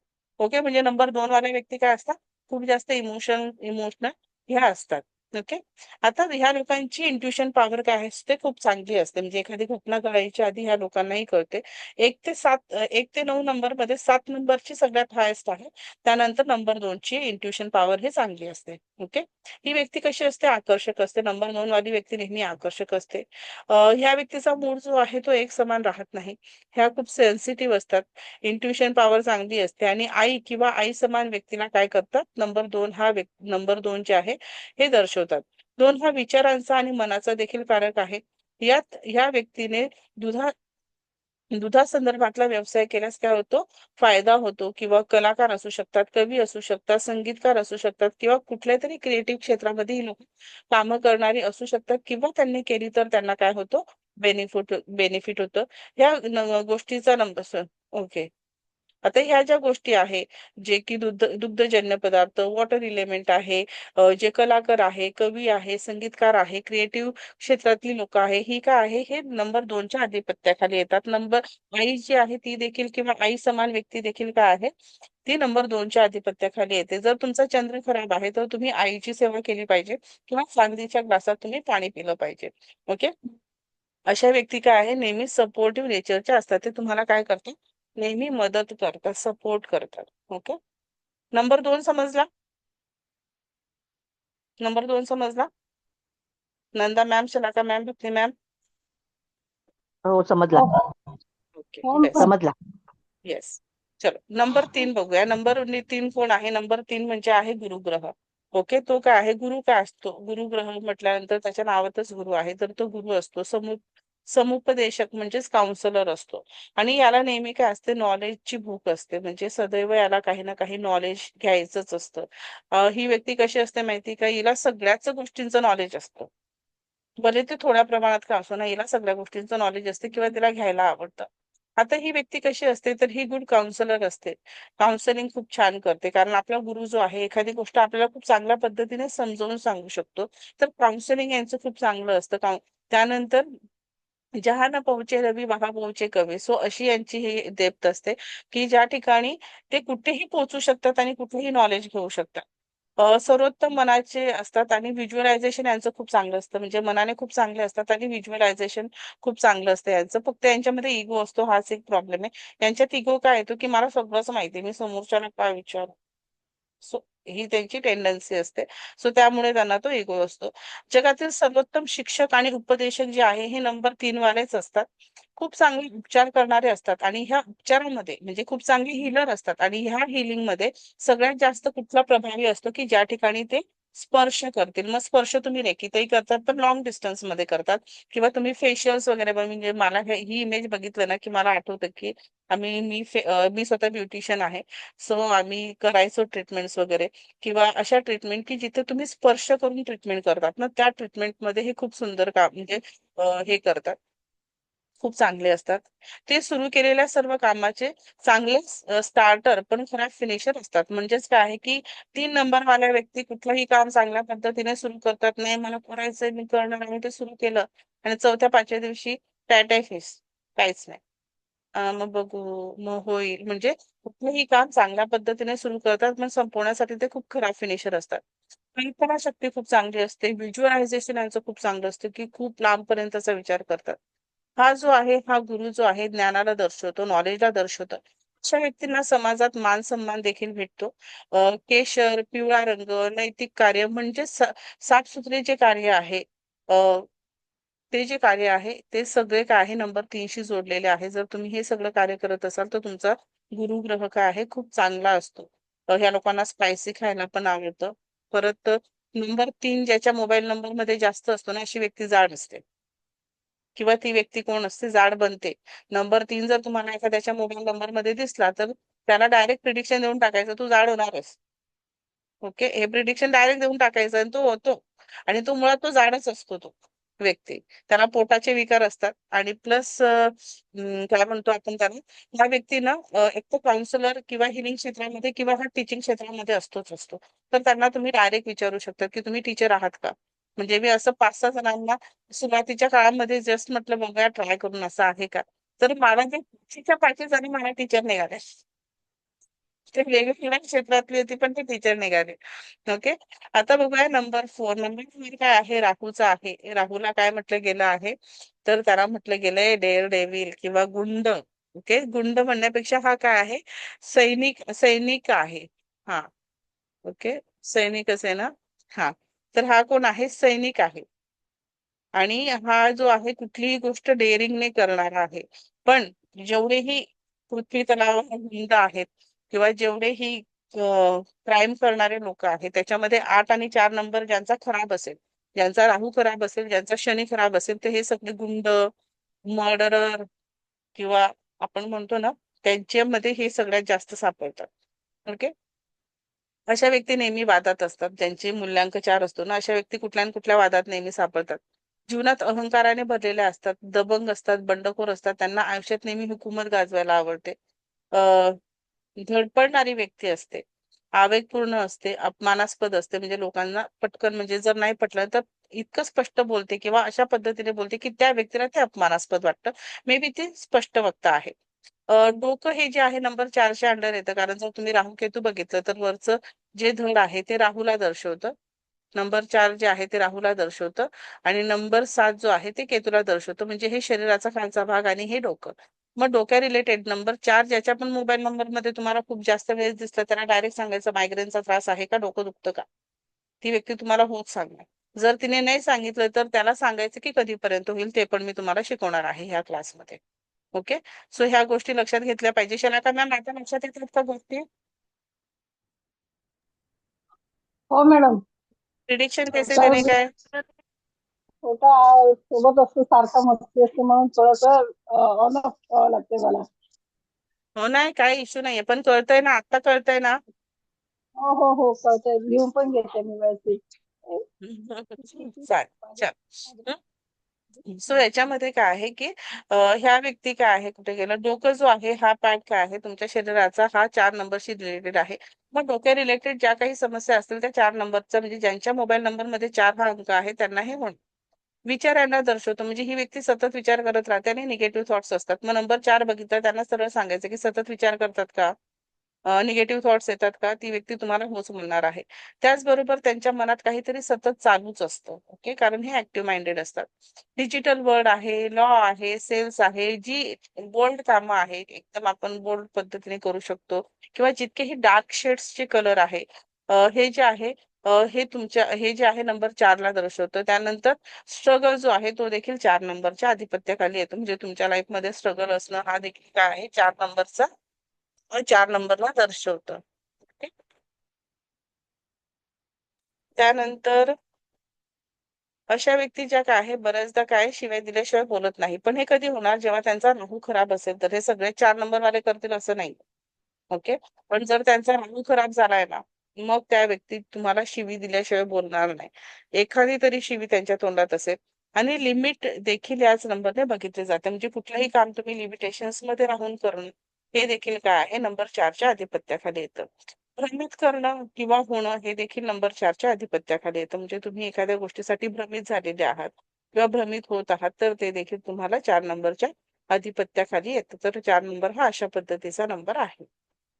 Okay, म्हणजे नंबर 2 वाले व्यक्ती काय असतात, खूप जास्त इमोशनल ह्या असतात. ओके, आता ह्या लोकांची इंट्युशन पॉवर काय असते, खूप चांगली असते. म्हणजे एखादी घटना घडायच्या आधी ह्या लोकांनाही कळते. 1 ते 9 नंबर मध्ये 7 नंबरची सगळ्यात हायेस्ट आहे. त्यानंतर नंबर 2 ची इंट्युशन पॉवर ही चांगली असते. ओके, ही व्यक्ती कशी असते, आकर्षक असते. नंबर 2 वाली व्यक्ती नेहमी आकर्षक असते. ह्या व्यक्तीचा मूड जो आहे तो एक समान राहत नाही. ह्या खूप सेन्सिटिव्ह असतात. इंट्युशन पॉवर चांगली असते. आणि आई किंवा आई समान व्यक्तीला काय करतात, नंबर 2 जे आहे हे दर्शवतात. 2 हा विचारांचा आणि मनाचा देखील कारक आहे. यात ह्या व्यक्तीने दुधा दुधासंदर्भातला व्यवसाय केल्यास काय होतो, फायदा होतो. किंवा कलाकार असू शकतात, कवी असू शकतात, संगीतकार असू शकतात, किंवा कुठल्या तरी क्रिएटिव्ह क्षेत्रामध्ये ही लोक कामं करणारी असू शकतात. किंवा त्यांनी केली तर त्यांना काय होतो, बेनिफिट होतं. या गोष्टीचा नंबर. ओके, आता ह्या ज्या गोष्टी आहे, जे की दुग्धजन्य पदार्थ, वॉटर इलेमेंट आहे, जे कलाकार आहे, कवी आहे, संगीतकार आहे, क्रिएटिव्ह क्षेत्रातली लोक आहे, ही काय आहे, हे नंबर 2च्या आधिपत्याखाली येतात. आई जी आहे ती देखील किंवा आई समान व्यक्ती देखील काय आहे, ती नंबर 2च्या आधिपत्याखाली येते. जर तुमचा चंद्र खराब आहे तर तुम्ही आईची सेवा केली पाहिजे किंवा चांदीच्या ग्लासात तुम्ही पाणी पिलं पाहिजे. ओके. अशा व्यक्ती काय आहे, नेहमी सपोर्टिव्ह नेचरच्या असतात. ते तुम्हाला काय करतात, नेहमी मदत करतात, सपोर्ट करतात. ओके. नंबर 2 समजला? नंबर 2 समजला? नंदा मॅम, शलाका मॅम, भक्ती मॅम. हो समजला. ओके, हो बेस्ट. समजला. येस. चलो नंबर 3 बघूया. नंबर 3 कोण आहे? नंबर 3 म्हणजे आहे गुरुग्रह. ओके. तो काय आहे, गुरु काय असतो? गुरुग्रह म्हटल्यानंतर त्याच्या नावातच गुरु आहे, तर तो गुरु असतो. समुपदेशक म्हणजेच काउन्सलर असतो. आणि याला नेहमी काय असते, नॉलेजची भूक असते. म्हणजे सदैव याला काही ना काही नॉलेज घ्यायचंच असतं. ही व्यक्ती कशी असते माहिती का, हिला सगळ्याच गोष्टींचं नॉलेज असतं. भले ते थोड्या प्रमाणात का असो ना, हिला सगळ्या गोष्टींचं नॉलेज असते किंवा तिला घ्यायला आवडतं. आता ही व्यक्ती कशी असते, तर ही गुड काउन्सलर असते. काउन्सलिंग खूप छान करते, कारण आपला गुरु जो आहे एखादी गोष्ट आपल्याला खूप चांगल्या पद्धतीने समजावून सांगू शकतो. तर काउन्सलिंग यांचं खूप चांगलं असतं. त्यानंतर जहाँ न पोहोचे रवी वहां पोहोचे कवी. सो अशी यांची ही डेप्थ असते, की ज्या ठिकाणी ते कुठेही पोहोचू शकतात आणि कुठेही नॉलेज घेऊ शकतात. सर्वोत्तम मनाचे असतात आणि व्हिज्युअलायझेशन यांचं खूप चांगलं असतं. म्हणजे मनाने खूप चांगले असतात आणि व्हिज्युअलायझेशन खूप चांगलं असतं यांचं. फक्त यांच्यामध्ये इगो असतो, हाच एक प्रॉब्लेम आहे. यांच्यात इगो काय येतो, की मला सगळंच माहिती आहे, मी समोरच्याला काय विचारू. सो ही त्यांची टेंडन्सी असते. सो त्यामुळे त्यांना तो इगो असतो. जगातील सर्वोत्तम शिक्षक आणि उपदेशक जे आहे हे नंबर 3 वालेच असतात. खूप चांगले उपचार करणारे असतात आणि ह्या उपचारामध्ये म्हणजे खूप चांगले हिलर असतात. आणि ह्या हिलिंग मध्ये सगळ्यात जास्त कुठला प्रभावी असतो, की ज्या ठिकाणी ते स्पर्श करतील. मग स्पर्श तुम्ही रेखीतही करतात, पण लॉंग डिस्टन्स मध्ये करतात. किंवा तुम्ही फेशियल्स वगैरे म्हणजे मला ही इमेज बघितलं ना, की मला आठवतं की मी स्वतः ब्युटिशियन आहे. सो आम्ही करायचो ट्रीटमेंट्स वगैरे, किंवा अशा ट्रीटमेंट की जिथे तुम्ही स्पर्श करून ट्रीटमेंट करतात ना, त्या ट्रीटमेंटमध्ये हे खूप सुंदर काम म्हणजे हे करतात, खूप चांगले असतात. ते सुरू केलेल्या सर्व कामाचे चांगले स्टार्टर पण खराब फिनिशर असतात. म्हणजेच काय आहे, की 3 नंबरवाल्या व्यक्ती कुठलंही काम चांगल्या पद्धतीने सुरू करतात. नाही मला करायचंय, मी करणार, आणि ते सुरू केलं आणि 4थ्या-5व्या दिवशी टाटा फेस, काहीच नाही. मग बघू, मग होईल, म्हणजे कुठलंही काम चांगल्या पद्धतीने सुरू करतात, पण संपवण्यासाठी ते खूप खराब फिनिशर असतात. कल्पना शक्ती खूप चांगली असते. व्हिज्युअलायझेशन यांचं खूप चांगलं असतं, की खूप लांबपर्यंतचा विचार करतात. हा जो आहे, हा गुरु जो आहे ज्ञानाला दर्शवतो, नॉलेजला दर्शवतो. अशा व्यक्तींना समाजात मान सन्मान देखील भेटतो. केशर, पिवळा रंग, नैतिक कार्य म्हणजे साफसुथरे जे कार्य आहे, ते जे कार्य आहे ते सगळे काय आहे, नंबर 3शी जोडलेले आहे. जर तुम्ही हे सगळं कार्य करत असाल तर तुमचा गुरुग्रह काय आहे, खूप चांगला असतो. ह्या लोकांना स्पायसी खायला पण आवडतं. परत नंबर 3 ज्याच्या मोबाईल नंबर मध्ये जास्त असतो ना, अशी व्यक्ती जाड असते किंवा ती व्यक्ती कोण असते, जाड बनते. नंबर 3 जर तुम्हाला एखाद्याच्या मोबाईल नंबर मध्ये दिसला तर त्याला डायरेक्ट प्रिडिक्शन देऊन टाकायचं, तू जाड होणारच. ओके. हे प्रिडिक्शन डायरेक्ट देऊन टाकायचं आणि तो होतो. आणि तो मुळात तो जाडच असतो तो व्यक्ती. त्याला पोटाचे विकार असतात आणि प्लस काय म्हणतो आपण त्याला, या व्यक्तीला एक तर काउन्सिलर किंवा हिलिंग क्षेत्रामध्ये किंवा हा टीचिंग क्षेत्रामध्ये असतोच असतो. तर त्यांना तुम्ही डायरेक्ट विचारू शकता की तुम्ही टीचर आहात का. म्हणजे मी असं 5-6 जणांना सुरुवातीच्या काळामध्ये जस्ट म्हटलं बघूया ट्राय करून असं आहे का. तर मला ते 5च्या जणी मला टीचर निघाले. ते वेगवेगळ्या क्षेत्रातली होती पण ते टीचर निघाले. ओके. आता बघूया नंबर 4. नंबर 4 काय आहे, राहूचा आहे. राहूला काय म्हटलं गेलं आहे, तर त्याला म्हटलं गेलंय डेअर डेव्हिल किंवा गुंड. ओके. गुंड म्हणण्यापेक्षा हा काय आहे, सैनिक सैनिक आहे. हा. ओके. सैनिकच आहे ना. हा. तर हा कोण आहे, सैनिक आहे. आणि हा जो आहे कुठलीही गोष्ट डेअरिंगने करणारा आहे. पण जेवढेही पृथ्वी तलावावर गुंड आहेत किंवा जेवढेही क्राईम करणारे लोक आहेत, त्याच्यामध्ये 8 आणि 4 नंबर ज्यांचा खराब असेल, ज्यांचा राहू खराब असेल, ज्यांचा शनी खराब असेल, तर हे सगळे गुंड, मर्डरर किंवा आपण म्हणतो ना, त्यांच्यामध्ये हे सगळ्यात जास्त सापडतात. ओके. अशा व्यक्ती नेहमी वादात असतात. ज्यांचे मूल्यांक 4 असतो ना, अशा व्यक्ती कुठल्या न कुठल्या वादात नेहमी सापडतात. जीवनात अहंकाराने भरलेल्या असतात, दबंग असतात, बंडखोर असतात. त्यांना आयुष्यात नेहमी हुकूमत गाजवायला आवडते. धडपडणारी व्यक्ती असते, आवेगपूर्ण असते, अपमानास्पद असते, म्हणजे लोकांना पटकन म्हणजे जर नाही पटलं तर इतकं स्पष्ट बोलते किंवा अशा पद्धतीने बोलते की त्या व्यक्तीला ते अपमानास्पद वाटतं. मे बी ती स्पष्ट वक्ता आहे. डोकं हे जे आहे नंबर 4च्या अंडर येतं, कारण जर तुम्ही राहू केतू बघितलं तर वरचं जे धड आहे ते राहूला दर्शवतं. नंबर 4 जे आहे ते राहूला दर्शवतं आणि नंबर 7 जो आहे ते केतूला दर्शवतं. म्हणजे हे शरीराचा खालचा भाग आणि हे डोकं. मग डोक्या रिलेटेड नंबर 4 ज्याच्या पण मोबाईल नंबर मध्ये तुम्हाला खूप जास्त वेळेस दिसलं त्यांना डायरेक्ट सांगायचं मायग्रेनचा त्रास आहे का, डोकं दुखतं का. ती व्यक्ती तुम्हाला होत सांगणार. जर तिने नाही सांगितलं तर त्याला सांगायचं की कधीपर्यंत होईल ते पण मी तुम्हाला शिकवणार आहे ह्या क्लासमध्ये. ओके. सो ह्या गोष्टी लक्षात घेतल्या पाहिजे. शलाका मॅम आता लक्षात येतात का गोष्टी? हो मॅडम. प्रिडिक्शन केसेस तर याने काय? छोटा सोबत असतो, सारखा मस्ती असते म्हणून थोडस ऑन ऑफ करावं लागते मला. हो नाही काही इश्यू नाहीये, पण कळतंय ना, आता कळतंय ना. हो हो हो कळतंय, लिहून पण घेते मी व्यवस्थित. चालेल. चल. सो याच्यामध्ये काय आहे की ह्या व्यक्ती काय आहे, कुठे गेलं, डोकं जो आहे हा पार्ट काय आहे तुमच्या शरीराचा, हा 4 नंबरशी रिलेटेड आहे. मग डोक्या रिलेटेड ज्या काही समस्या असतील त्या 4 नंबरचा, म्हणजे ज्यांच्या मोबाईल नंबर मध्ये 4 हा अंक आहे त्यांना हे होणार. विचारांना दर्शवतो, म्हणजे ही व्यक्ती सतत विचार करत राहते आणि निगेटिव्ह थॉट्स असतात. मग नंबर 4 बघितलं त्यांना सरळ सांगायचं की सतत विचार करतात का, निगेटिव्ह थॉट्स येतात का, ती व्यक्ती तुम्हाला होच म्हणणार आहे. त्याचबरोबर त्यांच्या मनात काहीतरी सतत चालूच असतं. ओके, कारण हे ऍक्टिव्ह माइंडेड असतात. डिजिटल वर्ल्ड आहे, लॉ आहे, सेल्स आहे, जी बोल्ड कामं आहे एकदम आपण बोल्ड पद्धतीने करू शकतो, किंवा जितकेही डार्क शेड्सचे कलर आहे हे जे आहे हे तुमच्या हे जे आहे नंबर 4 ला दर्शवतं. त्यानंतर स्ट्रगल जो आहे तो देखील 4 नंबरच्या आधिपत्याखाली येतो. म्हणजे तुमच्या लाईफ मध्ये स्ट्रगल असणं हा देखील काय आहे 4 नंबरचा 4 नंबरला दर्शवतं. ओके. त्यानंतर अशा व्यक्ती ज्या काय आहे बऱ्याचदा काय शिवाय दिल्याशिवाय बोलत नाही, पण हे कधी होणार जेव्हा त्यांचा राहू खराब असेल. तर हे सगळे 4 नंबर वाले करतील असं नाही. ओके. पण जर त्यांचा राहू खराब झालाय ना, मग त्या व्यक्ती तुम्हाला शिवी दिल्याशिवाय बोलणार नाही. एखादी तरी शिवी त्यांच्या तोंडात असेल. आणि लिमिट देखील याच नंबरने बघितले जाते, म्हणजे कुठलंही काम तुम्ही लिमिटेशन्स मध्ये राहून करणं हे देखील काय आहे नंबर 4च्या आधिपत्याखाली येतं. भ्रमित करणं किंवा होणं हे देखील नंबर 4च्या आधिपत्याखाली येतं. म्हणजे तुम्ही एखाद्या गोष्टीसाठी भ्रमित झालेले आहात किंवा भ्रमित होत आहात तर ते देखील तुम्हाला 4 नंबरच्या आधिपत्याखाली येतं. तर 4 नंबर हा अशा पद्धतीचा नंबर आहे.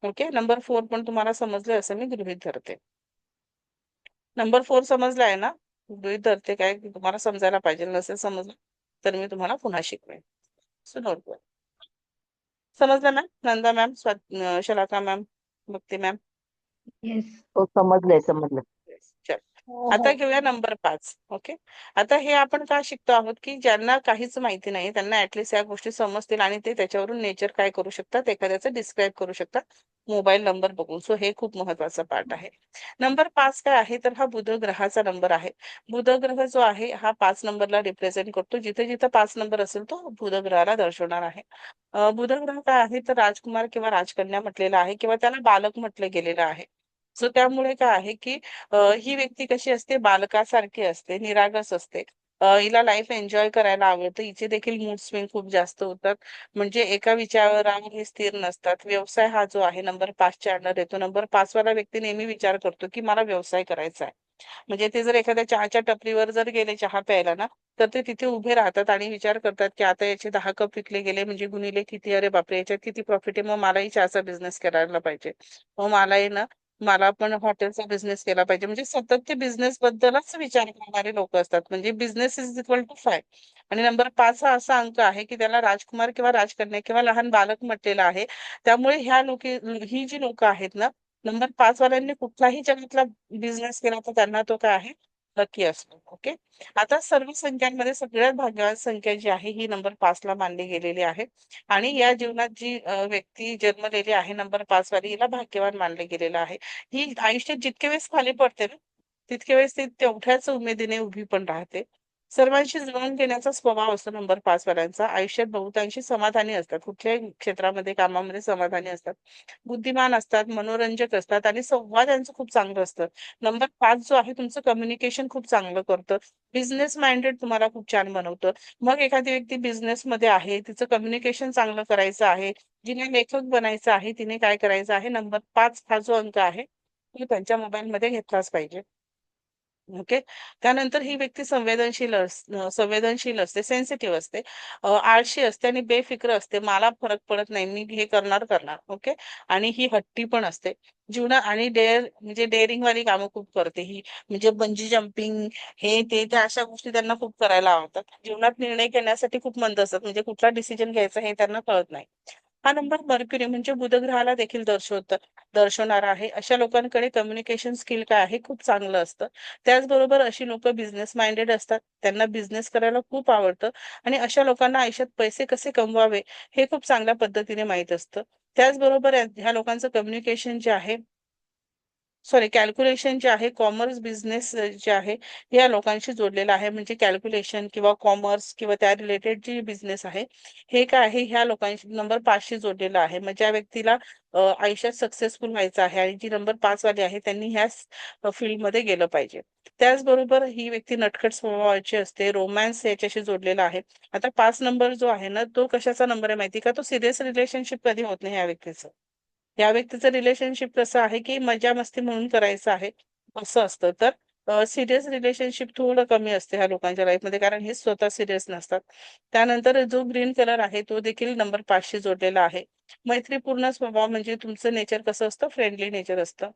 ओके. नंबर 4 पण तुम्हाला समजले असं मी गृहीत धरते. नंबर 4 समजलाय ना? गृहीत धरते काय की तुम्हाला समजायला पाहिजे, नसेल समजलं तर मी तुम्हाला पुन्हा शिकवेन. So note. समजलं मॅम? नंदा मॅम, शलाका मॅम, भक्ती मॅम. येस. हो समजलंय समजलं. चल. हो आता हो. घेऊया नंबर 5. ओके. आता हे आपण का शिकतो आहोत की ज्यांना काहीच माहिती नाही त्यांना ऍटलिस्ट या गोष्टी समजतील आणि ते त्याच्यावरून नेचर काय करू शकतात, एखाद्याचं डिस्क्राईब करू शकतात मोबाईल नंबर बघून. सो हे खूप महत्वाचा पार्ट आहे. नंबर 5 काय आहे तर हा बुध ग्रहाचा नंबर आहे. बुध ग्रह जो आहे हा 5 नंबरला रिप्रेझेंट करतो. जिथे जिथे 5 नंबर असेल तो बुध ग्रहाला दर्शवणार आहे. बुध ग्रह काय आहे तर राजकुमार किंवा राजकन्या म्हटलेला आहे किंवा त्याला बालक म्हटलं गेलेलं आहे. सो त्यामुळे काय आहे की ही व्यक्ती कशी असते, बालकासारखी असते, निरागस असते. हिला लाईफ एन्जॉय करायला आवडतं. हिचे देखील मूड स्विंग खूप जास्त होतात. म्हणजे एका विचारावर हे स्थिर नसतात. व्यवसाय हा जो आहे नंबर 5च्या अंडर येतो. नंबर 5 वाला व्यक्ती नेहमी विचार करतो की मला व्यवसाय करायचा आहे. म्हणजे ते जर एखाद्या चहाच्या टपरीवर जर गेले चहा प्यायला ना, तर ते तिथे उभे राहतात आणि विचार करतात की आता याचे 10 कप विकले गेले म्हणजे गुणिले किती, अरे बापरे याच्यात किती प्रॉफिट आहे, मग मलाही चहाचा बिझनेस करायला पाहिजे. मग मलाही ना मला पण हॉटेलचा बिझनेस केला पाहिजे. म्हणजे सतत ते बिझनेस बद्दलच विचार करणारे लोक असतात. म्हणजे बिझनेस इज इक्वल टू 5. आणि नंबर 5 हा असा अंक आहे की त्याला राजकुमार किंवा राजकन्या किंवा लहान बालक म्हटलेलं आहे. त्यामुळे ही जी लोक आहेत ना, नंबर 5 वाल्यांनी कुठलाही जगातला बिझनेस केला तर त्यांना तो काय आहे लकी असतो. ओके. आता सर्व संख्यांमध्ये सगळ्यात भाग्यवान संख्या जी आहे ही नंबर 5 ला मानली गेलेली आहे. आणि या जीवनात जी व्यक्ती जन्मलेली आहे नंबर 5 वाली, हिला भाग्यवान मानले गेलेलं आहे. ही आयुष्यात जितके वेळेस खाली पडते ना, तितके वेळेस ती तेवढ्याच उमेदीने उभी पण राहते. सर्वांशी जुळवून घेण्याचा स्वभाव असतो नंबर 5 वाल्यांचा. आयुष्यात बहुतांशी समाधानी असतात. कुठल्याही क्षेत्रामध्ये, कामामध्ये समाधानी असतात. बुद्धिमान असतात, मनोरंजक असतात आणि संवाद यांचं खूप चांगलं असतं. नंबर 5 जो आहे तुमचं कम्युनिकेशन खूप चांगलं करतं. बिझनेस माइंडेड तुम्हाला खूप छान बनवतं. मग एखादी व्यक्ती बिझनेसमध्ये आहे, तिचं कम्युनिकेशन चांगलं करायचं आहे, जिने लेखक बनायचं आहे, तिने काय करायचं आहे, नंबर 5 हा जो अंक आहे, तो त्यांच्या मोबाईलमध्ये घेतलाच पाहिजे. ओके. त्यानंतर ही व्यक्ती संवेदनशील असते, सेन्सिटिव्ह असते, आळशी असते आणि बेफिक्र असते. मला फरक पडत नाही, मी हे करणार. ओके. आणि ही हट्टी पण असते. जीवना आणि म्हणजे डेअरिंग वाली कामं खूप करते ही. म्हणजे बंजी जम्पिंग, हे ते त्या अशा गोष्टी त्यांना खूप करायला आवडतात. जीवनात निर्णय घेण्यासाठी खूप मंद असतात. म्हणजे कुठला डिसिजन घ्यायचा हे त्यांना कळत नाही. हा नंबर मर्क्युरी म्हणजे बुधग्रहाला देखील दर्शवणारा आहे. अशा लोकांकडे कम्युनिकेशन स्किल काय आहे, खूप चांगलं असतं. त्याचबरोबर अशी लोक बिझनेस माइंडेड असतात. त्यांना बिझनेस करायला खूप आवडतं आणि अशा लोकांना आयुष्यात पैसे कसे कमवावे हे खूप चांगल्या पद्धतीने माहीत असतं. त्याचबरोबर ह्या लोकांचं कम्युनिकेशन जे आहे, कॅल्क्युलेशन जे आहे, कॉमर्स बिझनेस जे आहे, या लोकांशी जोडलेलं आहे. म्हणजे कॅल्क्युलेशन किंवा कॉमर्स किंवा त्या रिलेटेड जी बिझनेस आहे, हे काय आहे, ह्या लोकांशी नंबर 5 शी जोडलेलं आहे. मग ज्या व्यक्तीला आयुष्यात सक्सेसफुल व्हायचं आहे आणि जी नंबर 5 वाली आहे, त्यांनी ह्या फील्डमध्ये गेलं पाहिजे. त्याचबरोबर ही व्यक्ती नटखट स्वभावाची असते, रोमॅन्स याच्याशी जोडलेला आहे. आता 5 नंबर जो आहे ना, तो कशाचा नंबर आहे माहिती का? तो सिरियस रिलेशनशिप कधी होत नाही या व्यक्तीचं. या व्यक्तीचं रिलेशनशिप कसं आहे की मजा मस्ती म्हणून करायचं आहे, असं असतं. तर सिरियस रिलेशनशिप थोडं कमी असते ह्या लोकांच्या लाईफमध्ये, कारण हे स्वतः सिरियस नसतात. त्यानंतर जो ग्रीन कलर आहे तो देखील नंबर 5 शी जोडलेला आहे. मैत्रीपूर्ण स्वभाव म्हणजे तुमचं नेचर कसं असतं, फ्रेंडली नेचर असतं.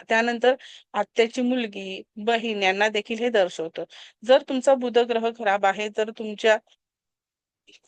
त्यानंतर आत्याची मुलगी, बहीण यांना देखील हे दर्शवतं. जर तुमचा बुध ग्रह खराब आहे, तर तुमच्या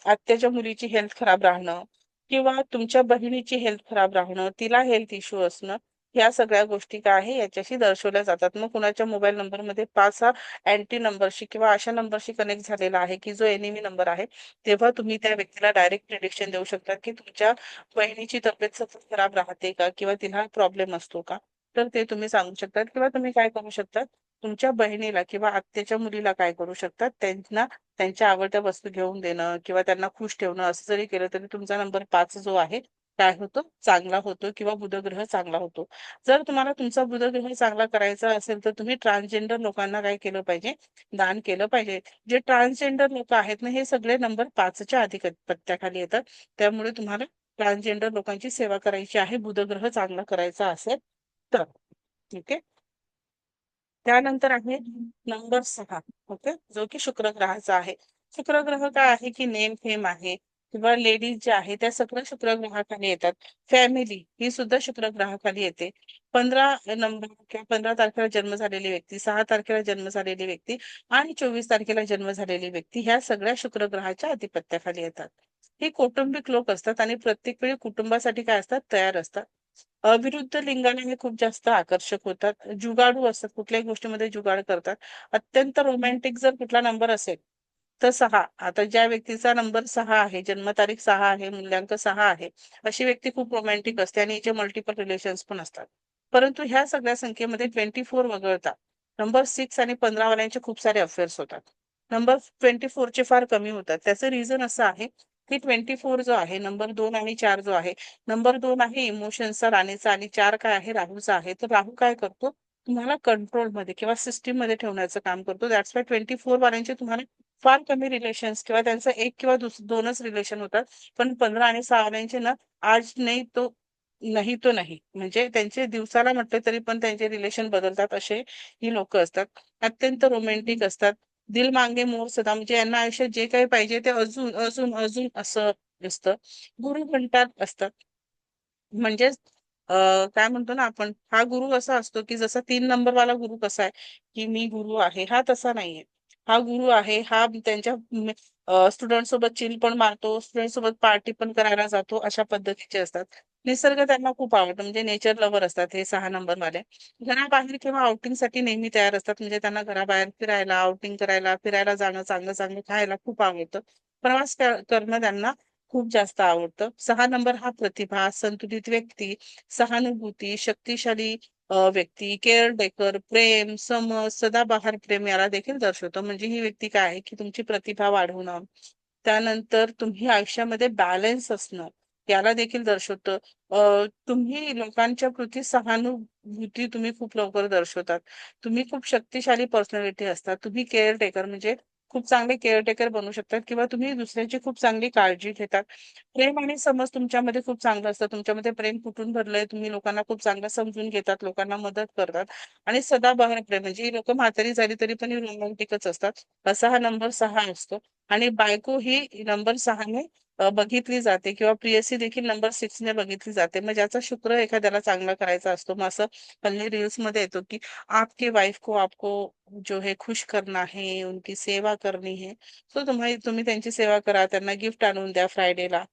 आत्याच्या मुलीची हेल्थ खराब राहणं किंवा तुमच्या बहिणीची हेल्थ खराब राहणं, तिला हेल्थ इश्यू असणं, ह्या सगळ्या गोष्टी काय आहे याच्याशी दर्शवल्या जातात. मग कुणाच्या मोबाईल नंबरमध्ये 5 हा अँटी नंबरशी किंवा अशा नंबरशी कनेक्ट झालेला आहे की जो एनिमी नंबर आहे, तेव्हा तुम्ही त्या व्यक्तीला डायरेक्ट प्रिडिक्शन देऊ शकता की तुमच्या बहिणीची तब्येत सतत खराब राहते का किंवा तिला प्रॉब्लेम असतो का. तर ते तुम्ही सांगू शकतात किंवा तुम्ही काय करू शकतात, तुमच्या बहिणीला किंवा आत्याच्या मुलीला काय करू शकतात, त्यांना त्यांच्या आवडत्या वस्तू घेऊन देणं किंवा त्यांना खुश ठेवणं, असं जरी केलं तरी तुमचा नंबर 5 जो आहे काय होतो, चांगला होतो किंवा बुधग्रह चांगला होतो. जर तुम्हाला तुमचा बुधग्रह चांगला करायचा असेल तर तुम्ही ट्रान्सजेंडर लोकांना काय केलं पाहिजे, दान केलं पाहिजे. जे ट्रान्सजेंडर लोक आहेत ना, हे सगळे नंबर 5 च्या अधिपत्याखाली येतात. त्यामुळे तुम्हाला ट्रान्सजेंडर लोकांची सेवा करायची आहे, बुधग्रह चांगला करायचा असेल तर. ठीक आहे. त्यानंतर आहे नंबर 6. ओके, जो की शुक्र ग्रहाचा आहे. शुक्र ग्रह काय आहे की नेम फेम आहे किंवा लेडीज ज्या आहे त्या सगळ्या शुक्र ग्रहाखाली येतात. फॅमिली ही सुद्धा शुक्र ग्रहाखाली येते. 15 नंबर किंवा 15 तारखेला जन्म झालेली व्यक्ती, 6 तारखेला जन्म झालेली व्यक्ती आणि 24 तारखेला जन्म झालेली व्यक्ती ह्या सगळ्या शुक्र ग्रहाच्या अधिपत्याखाली येतात. हे कौटुंबिक लोक असतात आणि प्रत्येक वेळी कुटुंबासाठी काय असतात, तयार असतात. अविरुद्ध लिंगाने हे खूप जास्त आकर्षक होतात. जुगाडू असतात, कुठल्याही गोष्टीमध्ये जुगाड करतात. अत्यंत रोमॅन्टिक जर कुठला नंबर असेल तर 6. आता ज्या व्यक्तीचा नंबर 6 आहे, जन्मतारीख 6 आहे, मूल्यांक 6 आहे, अशी व्यक्ती खूप रोमॅन्टिक असते आणि हिचे मल्टिपल रिलेशन्स पण असतात. परंतु ह्या सगळ्या संख्येमध्ये 24 वगळता नंबर 6 आणि 15 वाल्यांचे खूप सारे अफेअर्स होतात. नंबर 24 चे फार कमी होतात. त्याचं रिझन असं आहे की 24 जो आहे, नंबर 2 आणि 4 जो आहे, नंबर 2 आहे इमोशन्सचा, राणीचा, आणि 4 काय आहे, राहूचा आहे. तर राहू काय करतो, तुम्हाला कंट्रोलमध्ये किंवा सिस्टीम मध्ये ठेवण्याचं काम करतो. दॅट्स वाय 24 वाल्यांचे तुम्हाला फार कमी रिलेशन्स किंवा त्यांचं एक किंवा दोनच रिलेशन होतात. पण 15 आणि 6 वाल्यांचे ना, आज नाही तो नाही तो नाही, म्हणजे त्यांचे दिवसाला म्हटले तरी पण त्यांचे रिलेशन बदलतात, असे ही लोक असतात. अत्यंत रोमॅन्टिक असतात. दिल मांगे मोर सदा, म्हणजे यांना आयुष्यात जे काही पाहिजे ते अजून अजून अजून असं असतं. गुरु म्हणतात असतात. म्हणजेच काय म्हणतो ना आपण, हा गुरु असा असतो की जसा 3 नंबर वाला गुरु कसा आहे की मी गुरु आहे, हा तसा नाहीये. हा गुरु आहे, हा त्यांच्या स्टुडंट सोबत चिल पण मारतो, स्टुडंट सोबत पार्टी पण करायला जातो, अशा पद्धतीचे असतात. निसर्ग त्यांना खूप आवडतो, म्हणजे नेचर लवर असतात हे 6 नंबर वाले. घराबाहेर किंवा आउटिंग साठी नेहमी तयार असतात. म्हणजे त्यांना घराबाहेर फिरायला, आउटिंग करायला, फिरायला जाणं, चांगलं चांगलं खायला खूप आवडतं. प्रवास करणं त्यांना खूप जास्त आवडतं. 6 नंबर हा प्रतिभा, संतुलित व्यक्ती, सहानुभूती, शक्तिशाली व्यक्ती, केअर टेकर, प्रेम, समज, सदाबहार प्रेम याला देखील दर्शवतो. म्हणजे ही व्यक्ती काय आहे की तुमची प्रतिभा वाढवणं, त्यानंतर तुम्ही आयुष्यामध्ये बॅलन्स असणं याला देखील दर्शवतं. तुम्ही लोकांच्या प्रती सहानुभूती तुम्ही खूप लवकर दर्शवतात. तुम्ही खूप शक्तिशाली पर्सनॅलिटी असतात. तुम्ही केअर टेकर म्हणजे खूप चांगले केअर टेकर बनू शकतात किंवा तुम्ही दुसऱ्याची खूप चांगली काळजी घेतात. प्रेम आणि समज तुमच्यामध्ये खूप चांगलं असतं. तुमच्यामध्ये प्रेम कुठून भरलंय, तुम्ही लोकांना खूप चांगलं समजून घेतात, लोकांना मदत करतात. आणि सदाबहार प्रेम म्हणजे ही लोक म्हातारी झाली तरी पण रोमॅन्टिकच असतात. असा हा नंबर 6 असतो. आणि बायको ही नंबर 6ने बघितली जाते किंवा प्रियसी देखील नंबर 6 ने बघितली जाते. मग ज्याचा शुक्र एखाद्याला चांगला करायचा असतो, मग असं हल्ली रील्स मध्ये येतो की आपकी वाइफ को आपको जो है खुश करना है, उनकी सेवा करनी है. सो तुम्ही त्यांची सेवा करा, त्यांना गिफ्ट आणून द्या फ्रायडेला.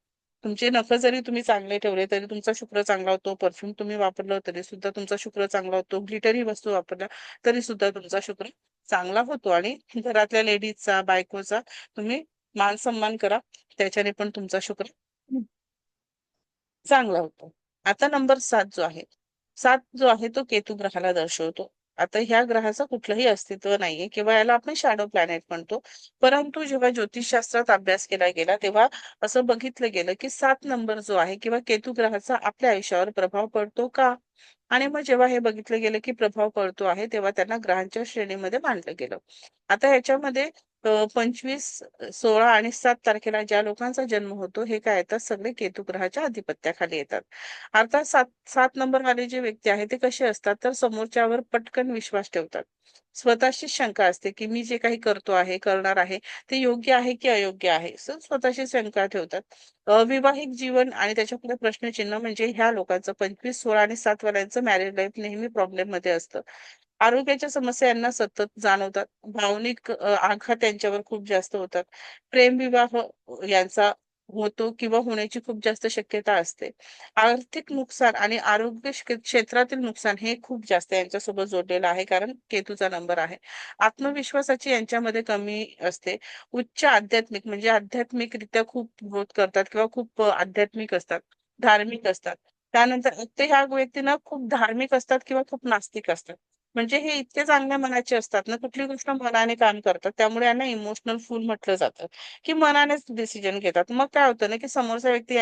तुमचे नख जरी तुम्ही चांगले ठेवले तरी तुमचा शुक्र चांगला होतो. परफ्यूम तुम्ही वापरलं तरी सुद्धा तुमचा शुक्र चांगला होतो. ग्लिटरी वस्तू वापरल्या तरी सुद्धा तुमचा शुक्र चांगला होतो. आणि घरातल्या लेडीजचा, बायकोचा तुम्ही मान सन्मान करा, त्याच्याने पण तुमचा शुक्र चांगला होतो. आता नंबर 7 जो आहे, 7 जो आहे तो केतू ग्रहाला दर्शवतो. आता ह्या ग्रहाचं कुठलंही अस्तित्व नाहीये किंवा याला आपण शॅडो प्लॅनेट म्हणतो. परंतु जेव्हा ज्योतिषशास्त्रात अभ्यास केला गेला तेव्हा असं बघितलं गेलं की 7 नंबर जो आहे किंवा केतू ग्रहाचा आपल्या आयुष्यावर प्रभाव पडतो का? आणि मग जेव्हा हे बघितलं गेलं की प्रभाव पडतो आहे तेव्हा त्यांना ग्रहांच्या श्रेणीमध्ये मांडलं गेलं. आता ह्याच्यामध्ये 25, 16 आणि 7 तारखेला ज्या लोकांचा जन्म होतो हे काय येतात, सगळे केतू ग्रहाच्या अधिपत्याखाली येतात. अर्थात 7 नंबर वाले जे व्यक्ती आहेत ते कसे असतात, तर समोरच्यावर पटकन विश्वास ठेवतात. स्वतःची शंका असते की मी जे काही करतो आहे, करणार आहे ते योग्य आहे की अयोग्य आहे, स्वतःची शंका ठेवतात. विवाहिक जीवन आणि त्याच्या पुढे प्रश्नचिन्ह म्हणजे ह्या लोकांचं 25, 16 आणि 7 वाल्यांचं मॅरिड लाईफ नेहमी प्रॉब्लेम मध्ये असतं. आरोग्याच्या समस्या यांना सतत जाणवतात. भावनिक आघात त्यांच्यावर खूप जास्त होतात. प्रेमविवाह यांचा होतो किंवा होण्याची खूप जास्त शक्यता असते. आर्थिक नुकसान आणि आरोग्य क्षेत्रातील नुकसान हे खूप जास्त यांच्यासोबत जोडलेलं आहे, कारण केतूचा नंबर आहे. आत्मविश्वासाची यांच्यामध्ये कमी असते. उच्च आध्यात्मिक म्हणजे आध्यात्मिकरित्या खूप ग्रोथ करतात किंवा खूप आध्यात्मिक असतात, धार्मिक असतात. त्यानंतर ते ह्या व्यक्तींना खूप धार्मिक असतात किंवा खूप नास्तिक असतात. म्हणजे हे इतके चांगल्या मनाचे असतात ना, कुठली गोष्ट मनाने काम करतात, त्यामुळे यांना इमोशनल फूल म्हटलं जातं, की मनानेच डिसिजन घेतात. मग काय होतं ना, की समोरचा व्यक्ती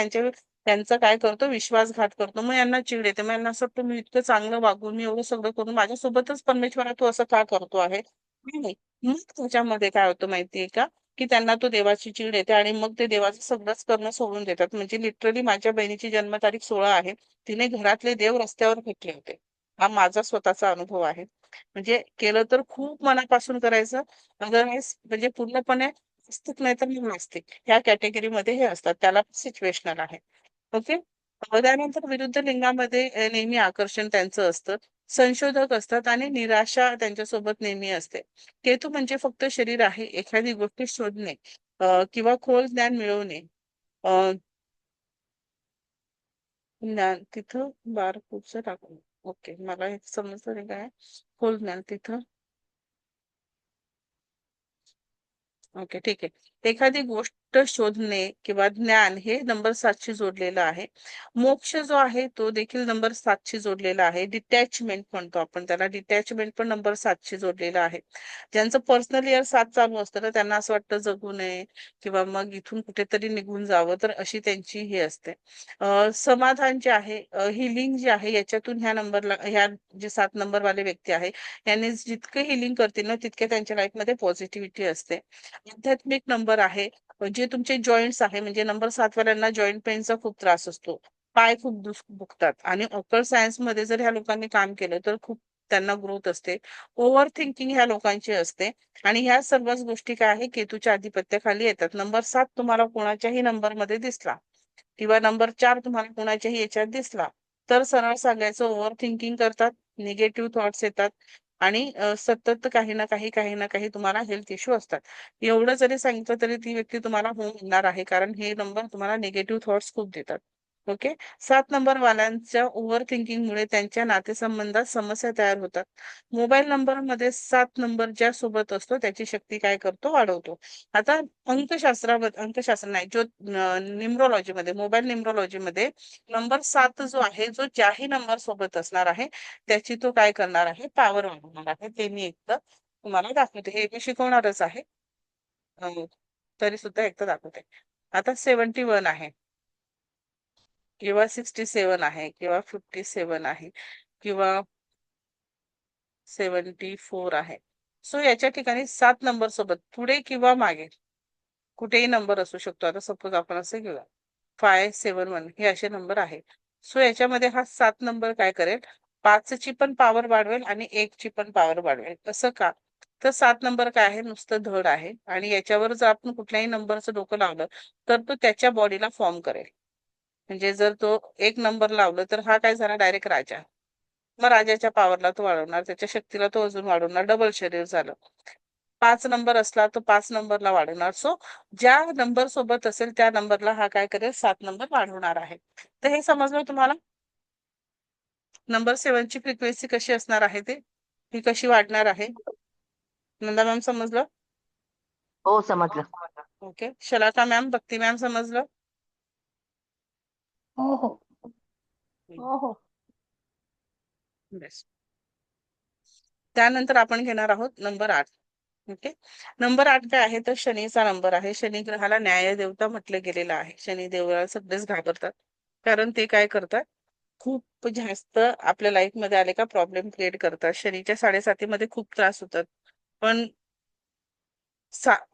त्यांचा काय करतो, विश्वासघात करतो. मग यांना चिड येते. मग यांना असं वाटतं मी इतकं चांगलं वागून, मी एवढं सगळं करून माझ्यासोबतच परमेश्वरा तू असं का करतो आहे? नाही. मग त्याच्यामध्ये काय होतं माहितीये का, की त्यांना तो देवाची चिड येते आणि मग ते देवाचं सगळंच करणं सोडून देतात. म्हणजे लिटरली माझ्या बहिणीची जन्मतारीख 16 आहे. तिने घरातले देव रस्त्यावर फेकले होते. हा माझा स्वतःचा अनुभव आहे. म्हणजे केलं तर खूप मनापासून करायचं, अदरवाईज म्हणजे पूर्णपणे नास्तिक नाही तर नास्तिक ह्या कॅटेगरीमध्ये हे असतात. त्याला सिच्युएशनल आहे. ओके. त्यानंतर विरुद्ध लिंगामध्ये नेहमी आकर्षण त्यांचं असतं. संशोधक असतात आणि निराशा त्यांच्यासोबत नेहमी असते. केतू म्हणजे फक्त शरीर आहे. एखादी गोष्ट शोधणे किंवा खोल ज्ञान मिळवणे. अ, ज्ञान तिथं बार खूपचं टाकू. ओके, मला हे समजलं नाही काय खोल ज्ञान तिथं. ओके, ठीक आहे. एखादी गोष्ट शोधणे किंवा ज्ञान हे नंबर 7 शी जोडलेलं आहे. मोक्ष जो आहे तो देखील नंबर 7 शी जोडलेला आहे. डिटॅचमेंट म्हणतो आपण त्याला, डिटॅचमेंट पण नंबर 7 शी जोडलेलं आहे. ज्यांचं पर्सनल इयर 7 चालू असतं ना, त्यांना असं वाटतं जगू नये किंवा मग इथून कुठेतरी निघून जावं, तर अशी त्यांची हे असते. समाधान जे आहे, हिलिंग जे आहे, याच्यातून ह्या जे 7 नंबर वाले व्यक्ती आहे यांनी जितकं हिलिंग करतील ना तितके त्यांच्या लाईफ मध्ये पॉझिटिव्हिटी असते. आध्यात्मिक नंबर आहे. जे तुमचे जॉईंट्स आहे, म्हणजे नंबर 7 वाल्यांना जॉईंट पेनचा खूप त्रास असतो. पाय खूप दुखतात आणि ऑकल्ट सायन्स मध्ये जर ह्या लोकांनी काम केलं तर खूप त्यांना ग्रोथ असते. ओव्हर थिंकिंग ह्या लोकांची असते. आणि ह्या सर्वच गोष्टी काय आहे, केतूच्या आधिपत्याखाली येतात. नंबर 7 तुम्हाला कोणाच्याही नंबर मध्ये दिसला किंवा नंबर 4 तुम्हाला कोणाच्याही याच्यात दिसला, तर सरळ सांगायचं ओव्हर थिंकिंग करतात, निगेटिव्ह थॉट्स येतात आणि सतत काही ना काही तुम्हाला हेल्थ इश्यू असतात. एवढं जरी सांगितलं तरी ती व्यक्ती तुम्हाला हो म्हणणार आहे, कारण हे नंबर तुम्हाला निगेटिव्ह थॉट्स खूप देतात. ओके. 7 नंबर वाल्यांच्या ओव्हर थिंकिंगमुळे त्यांच्या नातेसंबंधात समस्या तयार होतात. मोबाईल नंबरमध्ये 7 नंबर ज्या सोबत असतो त्याची शक्ती काय करतो, वाढवतो. आता अंकशास्त्र नाही, न्यूमरॉलॉजीमध्ये, मोबाईल न्यूमरॉलॉजीमध्ये नंबर 7 जो आहे, जो ज्याही नंबर सोबत असणार आहे त्याची तो काय करणार आहे, पॉवर वाढवणार आहे. ते मी एकदा तुम्हाला दाखवते. हे मी शिकवणारच आहे, तरी सुद्धा एकदा दाखवते. आता 71 आहे किंवा 67 आहे किंवा 57 आहे किंवा 74 आहे. सो याच्या ठिकाणी 7 नंबर सोबत पुढे किंवा मागे कुठेही नंबर असू शकतो. आता सपोज आपण असं घेऊया 571 हे असे नंबर आहे. सो याच्यामध्ये हा 7 नंबर काय करेल, 5 ची पण पॉवर वाढवेल आणि 1 ची पण पॉवर वाढवेल. कसं का, तर 7 नंबर काय आहे, नुसतं धड आहे आणि याच्यावर जर आपण कुठल्याही नंबरचं डोकं लावलं तर तो त्याच्या बॉडीला फॉर्म करेल. म्हणजे जर तो 1 नंबर लावलं तर हा काय झाला, डायरेक्ट राजा. मग राजाच्या पॉवरला तो वाढवणार, त्याच्या शक्तीला तो अजून वाढवणार, डबल शरीर झालं. 5 नंबर असला तर 5 नंबरला वाढवणार. सो ज्या नंबर सोबत असेल त्या नंबरला हा काय करेल, 7 नंबर वाढवणार आहे. तर हे समजलं तुम्हाला. नंबर 7 ची फ्रिक्वेन्सी कशी असणार आहे, ते ही कशी वाढणार आहे. नंदा मॅम समजलं. हो समजलं. Okay. Shalaka ma'am, Bhakti ma'am समजलं. हो हो हो हो. बेस्ट. त्यानंतर आपण घेणार आहोत नंबर 8. ओके. नंबर 8 काय आहे, तर शनीचा नंबर आहे. शनी ग्रहाला न्याय देवता म्हटलं गेलेलं आहे. शनी देवळाला सगळेच घाबरतात, कारण ते काय करतात, खूप जास्त आपल्या लाईफ मध्ये आले का प्रॉब्लेम क्रिएट करतात. शनीच्या 7.5 मध्ये खूप त्रास होतात. पण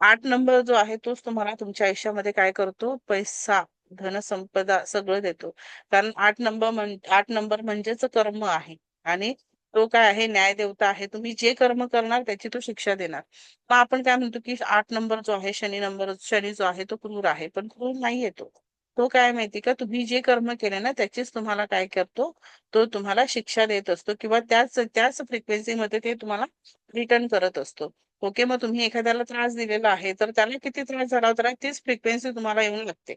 8 नंबर जो आहे तोच तुम्हाला तुमच्या आयुष्यामध्ये काय करतो, पैसा, धनसंपदा सगळं देतो. कारण 8 नंबर म्हणजेच कर्म आहे आणि तो काय आहे, न्याय देवता आहे. तुम्ही जे कर्म करणार त्याची तो शिक्षा देणार. मग आपण काय म्हणतो की 8 नंबर जो आहे, शनी जो आहे तो क्रूर आहे, पण क्रूर नाही येतो. तो काय माहिती का, तुम्ही जे कर्म केले ना त्याचीच तुम्हाला काय करतो, तो तुम्हाला शिक्षा देत असतो किंवा त्याच फ्रिक्वेन्सी मध्ये ते तुम्हाला रिटर्न करत असतो. ओके. मग तुम्ही एखाद्याला त्रास दिलेला आहे तर त्याला किती त्रास झाला होता, तीच फ्रिक्वेन्सी तुम्हाला येऊन लागते.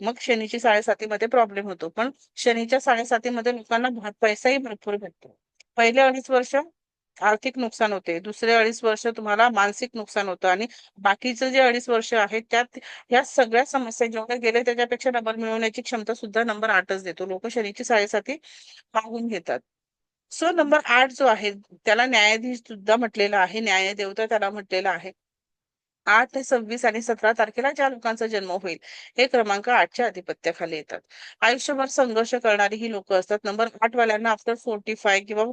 मग शनीची 7.5 मध्ये प्रॉब्लेम होतो. पण शनीच्या 7.5 मध्ये लोकांना पैसाही भरपूर भेटतो. पहिले 2.5 वर्ष आर्थिक नुकसान होते, दुसरे 2.5 वर्ष तुम्हाला मानसिक नुकसान होतं आणि बाकीचं जे 2.5 वर्ष आहे त्यात या सगळ्या समस्या जेवढ्या गेले त्याच्यापेक्षा डबल मिळवण्याची क्षमता सुद्धा नंबर 8च देतो. लोक शनीची 7.5 मागून घेतात. सो नंबर 8 जो आहे त्याला न्यायाधीश सुद्धा म्हटलेलं आहे, न्याय देवता त्याला म्हटलेलं आहे. 8, 26 आणि 17 तारखेला ज्या लोकांचा जन्म होईल हे क्रमांक 8च्या अधिपत्याखाली येतात. आयुष्यभर संघर्ष करणारी ही लोक असतात. नंबर 8 वाल्यांना आफ्टर 45 किंवा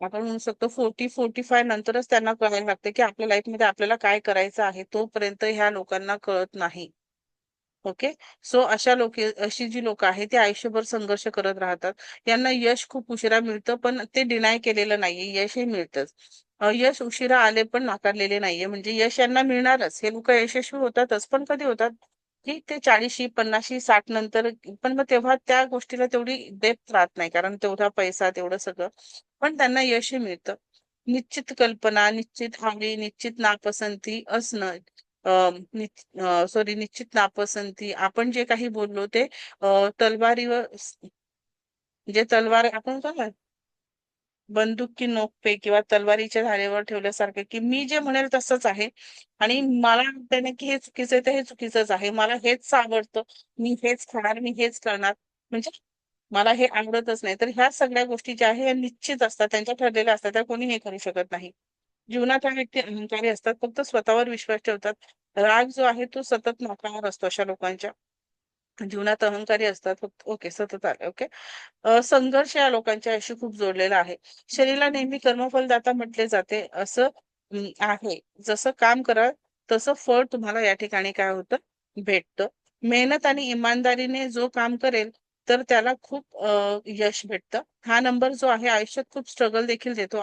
आपण म्हणू शकतो 40-45 नंतरच त्यांना कळायला लागते की आपल्या लाईफ मध्ये आपल्याला काय करायचं आहे. तोपर्यंत ह्या लोकांना कळत नाही. ओके. सो अशी जी लोक आहेत ते आयुष्यभर संघर्ष करत राहतात. यांना यश खूप उशिरा मिळतं, पण ते डिनाय केलेलं नाहीये, यशही मिळतंच. यश उशिरा आले पण नाकारलेले नाहीये, म्हणजे यश यांना मिळणारच. हे लोक यशस्वी होतातच, पण कधी होतात की ते 40, 50, 60 नंतर. पण मग तेव्हा त्या गोष्टीला तेवढी डेप्थ राहत नाही, कारण तेवढा पैसा तेवढं सगळं, पण त्यांना यशही मिळतं. निश्चित कल्पना, निश्चित हवी, निश्चित नापसंती असणं, निश्चित नापसंती, आपण जे काही बोललो ते तलवारीवर, जे तलवार आपण काय बंदूक की नोक पे किंवा तलवारीच्या धारेवर ठेवल्यासारखं, की मी जे म्हणेल तसंच आहे आणि मला वाटतं ना की हे चुकीचं आहे तर हे चुकीचंच आहे, मला हेच आवडतं, मी हेच खाणार, मी हेच करणार, म्हणजे मला हे आवडतच नाही. तर ह्या सगळ्या गोष्टी ज्या आहे या निश्चित असतात, त्यांच्या ठरलेल्या असतात, त्या कोणी हे करू शकत नाही. जीवनात ह्या व्यक्ती अहंकारी असतात, फक्त स्वतःवर विश्वास ठेवतात. राग जो आहे तो सतत नाकावर असतो अशा लोकांच्या जीवनात. अहंकारी असतात फक्त. ओके, सतत आले. ओके. संघर्ष या लोकांच्या आयुष्य खूप जोडलेला आहे. शरीराला नेहमी कर्मफलदाता म्हटले जाते, असं आहे. जसं काम कराल तसं फळ तुम्हाला या ठिकाणी काय होतं, भेटतं. मेहनत आणि इमानदारीने जो काम करेल तर त्याला खूप यश भेटतं. हा नंबर जो आहे आयुष्यात खूप स्ट्रगल देखील देतो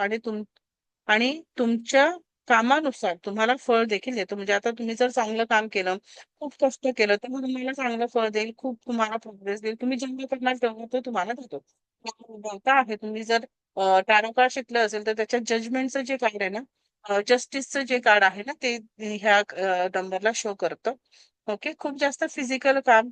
आणि तुमच्या कामानुसार तुम्हाला फळ देखील देतो. म्हणजे आता तुम्ही जर चांगलं काम केलं, खूप कष्ट केलं, तर मग तुम्हाला चांगलं फळ देईल, खूप तुम्हाला प्रोग्रेस देईल. तुम्ही जेवढं करणार तेवढं तो तुम्हाला देतो. देवता आहे. तुम्ही जर टॅरो कार्ड शिकलं असेल तर त्याच्या जजमेंटचं जे कार्ड आहे ना, जस्टिसचं जे कार्ड आहे ना, ते ह्या नंबरला शो करतं. ओके. खूप जास्त फिजिकल काम,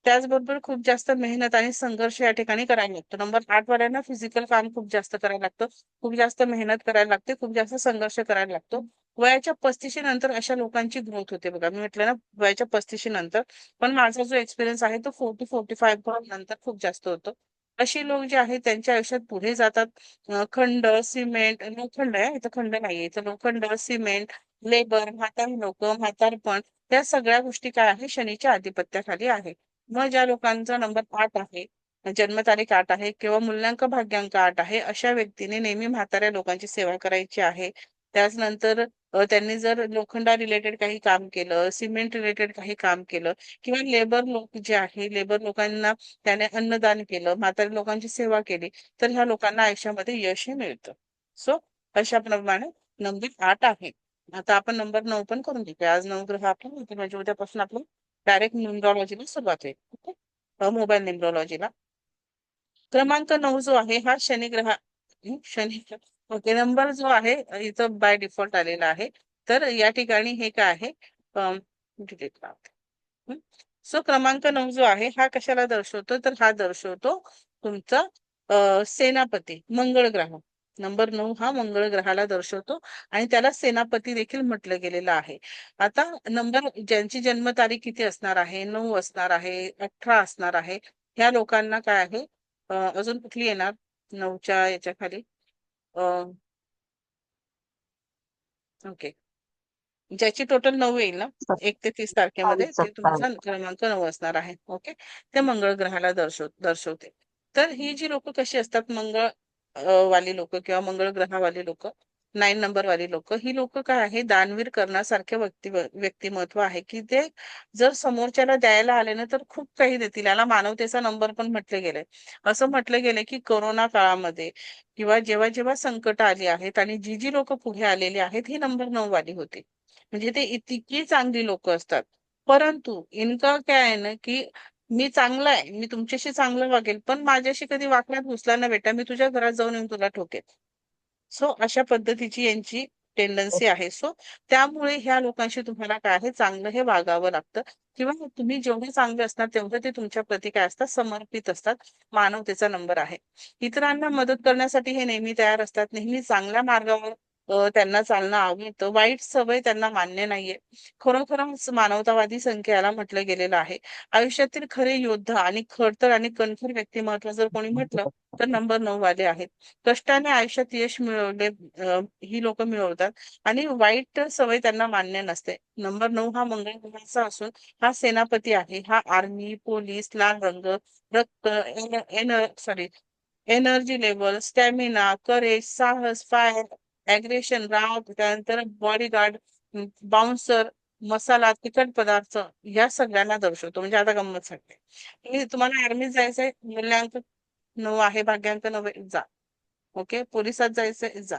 त्याचबरोबर खूप जास्त मेहनत आणि संघर्ष या ठिकाणी करायला लागतो. नंबर 8 वाल्यांना फिजिकल काम खूप जास्त करायला लागतं, खूप जास्त मेहनत करायला लागते, खूप जास्त संघर्ष करायला लागतो. वयाच्या 35 नंतर अशा लोकांची ग्रोथ होते बघा. मी म्हटलं ना वयाच्या 35 नंतर, पण माझा जो एक्सपिरियन्स आहे तो 40-45 नंतर खूप जास्त होतो. अशी लोक जे आहेत त्यांच्या आयुष्यात पुढे जातात. खंड, सिमेंट, लोखंड आहे इथं, खंड नाहीये इथं, लोखंड, सिमेंट, लेबर, म्हातारी लोक, म्हातारपण, त्या सगळ्या गोष्टी काय आहे शनीच्या आधिपत्याखाली आहे. मग ज्या लोकांचा नंबर 8 आहे, जन्मतारीख 8 आहे किंवा मूल्यांक भाग्यांक 8 आहे, अशा व्यक्तीने नेहमी म्हाताऱ्या लोकांची सेवा करायची आहे. त्याचनंतर त्यांनी जर लोखंडा रिलेटेड काही काम केलं, सिमेंट रिलेटेड काही काम केलं किंवा लेबर लोक जे आहे, लेबर लोकांना त्याने अन्नदान केलं, म्हातारी लोकांची सेवा केली, तर ह्या लोकांना आयुष्यामध्ये यशही मिळतं. सो अशा प्रमाणे नंबर 8 आहे. आता आपण नंबर 9 पण करून घेऊया. आज 9 ग्रह आपण होते, म्हणजे उद्यापासून आपण डायरेक्ट न्यूमरॉलॉजीला सुरुवात होईल. ओके, मोबाईल न्यूमरॉलॉजीला. क्रमांक 9 जो आहे हा शनी ग्रह, शनी, ओके, नंबर जो आहे इथं बाय डिफॉल्ट आलेला आहे. तर या ठिकाणी हे काय आहे, डिलीट करते. सो क्रमांक 9 जो आहे हा कशाला दर्शवतो, तर हा दर्शवतो तुमचा सेनापती मंगळ ग्रह. नंबर 9 हा मंगळ ग्रहाला दर्शवतो आणि त्याला सेनापती देखील म्हटलं गेलेलं आहे. आता नंबर ज्यांची जन्मतारीख किती असणार आहे, 9 असणार आहे, 18 असणार आहे, ह्या लोकांना काय आहे, अजून कुठली येणार 9च्या याच्या खाली, ओके, ज्याची टोटल 9 येईल ना 1 ते 30 तारखेमध्ये, ते 27. तुमचा क्रमांक 9 असणार आहे. ओके, ते मंगळ ग्रहाला दर्शवते. तर ही जी लोक कशी असतात, मंगळ वाली लोक किंवा मंगळ ग्रहावाली लोक, 9 नंबर वाली लोक, ही लोक काय आहे, दानवीर करण्यासारखे व्यक्तिमत्व आहे की ते जर समोरच्याला द्यायला आले ना तर खूप काही देतील. याला मानवतेचा नंबर पण म्हटले गेले. असं म्हटलं गेलं की कोरोना काळामध्ये किंवा जेव्हा जेव्हा संकट आली आहेत आणि जी जी लोक पुढे आलेली आहेत ही नंबर 9 वाली होती. म्हणजे ते इतकी चांगली लोक असतात. परंतु इनका काय आहे ना की मी चांगला आहे, मी तुमच्याशी चांगलं वागेल, पण माझ्याशी कधी वाकण्यात घुसला ना बेटा, मी तुझ्या घरात जाऊन येऊन तुला ठोकेल. सो अशा पद्धतीची यांची टेंडन्सी आहे. सो त्यामुळे ह्या लोकांशी तुम्हाला काय आहे, चांगलं हे वागावं लागतं किंवा तुम्ही जेवढे चांगले असणार तेवढे ते तुमच्या प्रती काय असतात, समर्पित असतात. मानवतेचा नंबर आहे. इतरांना मदत करण्यासाठी हे नेहमी तयार असतात. नेहमी चांगल्या मार्गावर त्यांना चालणं आवडतं. वाईट सवय त्यांना मान्य नाहीये. खरोखरच मानवतावादी संख्येला म्हटलं गेलेलं आहे. आयुष्यातील खरे योद्धा आणि खडतर आणि कणखर व्यक्तिमत्व जर कोणी म्हटलं तर नंबर 9 वाले आहेत. कष्टाने आयुष्यात यश मिळवले ही लोक मिळवतात आणि वाईट सवय त्यांना मान्य नसते. नंबर 9 हा मंगळ ग्रहाचा असून हा सेनापती आहे. हा आर्मी, पोलीस, लाल रंग, रक्त, एनर्जी लेवल, स्टॅमिना, करेज, साहस, फायर, ॲग्रेशन, राग, त्यानंतर बॉडीगार्ड, बाउन्सर, मसाला, तिखट पदार्थ, या सगळ्यांना दर्शवतो. म्हणजे आता गंमत सांगते, तुम्हाला आर्मीत जायचंय, मूल्यांक 9 आहे, भाग्यांक 9 आहे, जा. ओके, पोलिसात जायचंय, जा.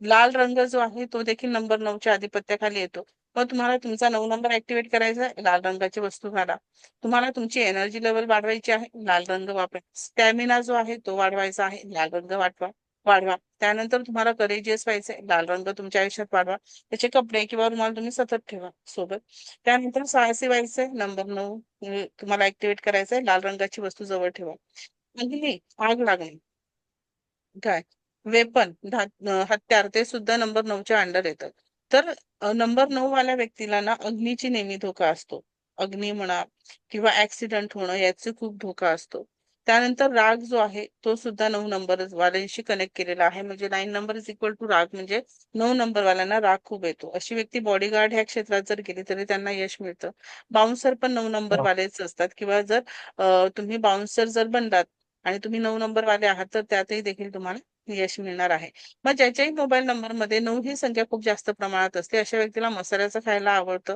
लाल रंग जो आहे तो देखील नंबर 9च्या आधिपत्याखाली येतो. मग तुम्हाला तुमचा 9 नंबर ऍक्टिव्हेट करायचा आहे, लाल रंगाची वस्तू घाला. तुम्हाला तुमची एनर्जी लेवल वाढवायची आहे, लाल रंग वापरा. स्टॅमिना जो आहे तो वाढवायचा आहे, लाल रंग वाढवा. त्यानंतर तुम्हाला करेजियस व्हायचंय, लाल रंग तुमच्या आयुष्यात वाढवा. त्याचे कपडे किंवा रुमाल तुम्ही सतत ठेवा सोबत. त्यानंतर साहसी व्हायचंय, नंबर 9 तुम्हाला ऍक्टिव्हेट करायचंय, लाल रंगाची वस्तू जवळ ठेवा. अग्नी, आग लागणे, काय, वेपन, हत्यार, ते सुद्धा नंबर 9च्या अंडर येतात. तर नंबर 9 वाल्या व्यक्तीला ना अग्नीची नेहमी धोका असतो. अग्नी म्हणा किंवा ऍक्सिडेंट होणं याचे खूप धोका असतो. त्यानंतर राग जो आहे तो सुद्धा 9 नंबर वाल्यांशी कनेक्ट केलेला आहे. म्हणजे 9 नंबर इज इक्वल टू राग, म्हणजे 9 नंबर वाल्यांना राग खूप येतो. अशी व्यक्ती बॉडीगार्ड ह्या क्षेत्रात जर गेली तरी त्यांना यश मिळतं. बाउन्सर पण 9 नंबर वालेच असतात किंवा जर तुम्ही बाउन्सर जर बनलात आणि तुम्ही 9 नंबर वाले आहात तर त्यातही देखील तुम्हाला यश मिळणार आहे. मग ज्याच्याही मोबाईल नंबर मध्ये 9 ही संख्या खूप जास्त प्रमाणात असते अशा व्यक्तीला मसाल्याचं खायला आवडतं,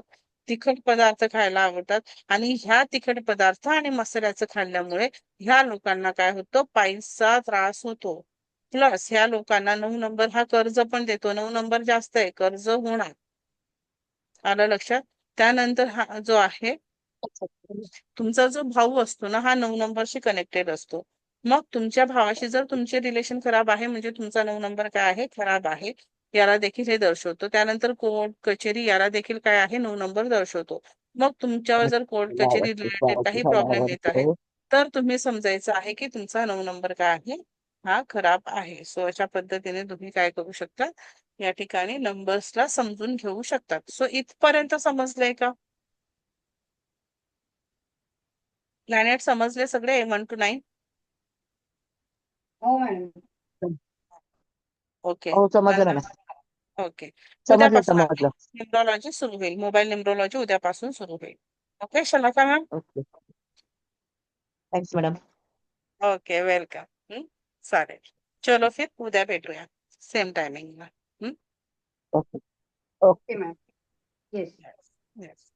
तिखट पदार्थ खायला आवडतात आणि ह्या तिखट पदार्थ आणि मसाल्याचं खाल्ल्यामुळे ह्या लोकांना काय होतं, पायचा त्रास होतो. प्लस ह्या लोकांना 9 नंबर हा कर्ज पण देतो. 9 नंबर जास्त आहे, कर्ज होणार. आलं लक्षात? त्यानंतर हा जो आहे तुमचा जो भाऊ असतो ना हा 9 नंबरशी कनेक्टेड असतो. मग तुमच्या भावाशी जर तुमचे रिलेशन खराब आहे म्हणजे तुमचा 9 नंबर काय आहे, खराब आहे, याला देखील हे दर्शवतो. त्यानंतर कोर्ट कचेरी याला देखील काय आहे, 9 नंबर दर्शवतो. मग तुमच्यावर जर कोर्ट कचेरी रिलेटेड काही प्रॉब्लेम येत आहे तर तुम्ही समजायचं आहे की तुमचा 9 नंबर काय आहे हा खराब आहे. सो अशा पद्धतीने तुम्ही काय करू शकता या ठिकाणी नंबर्सला समजून घेऊ शकतात. सो इथपर्यंत समजलंय का? प्लॅनेट समजले सगळे 1 to 9? हो मॅडम. ओके. हो समजलं मॅडम. ओके. समजलं उद्यापासून समजलं. न्यूमरॉलॉजी सुरू होईल. मोबाईल न्यूमरॉलॉजी उद्यापासून सुरू होईल. Okay Shalaka ma'am. Okay. Thanks madam. Okay welcome. चालेल. चलो फिर उद्या भेटूया सेम टायमिंगला. Okay. Okay. Okay ma'am. Yes. Yes.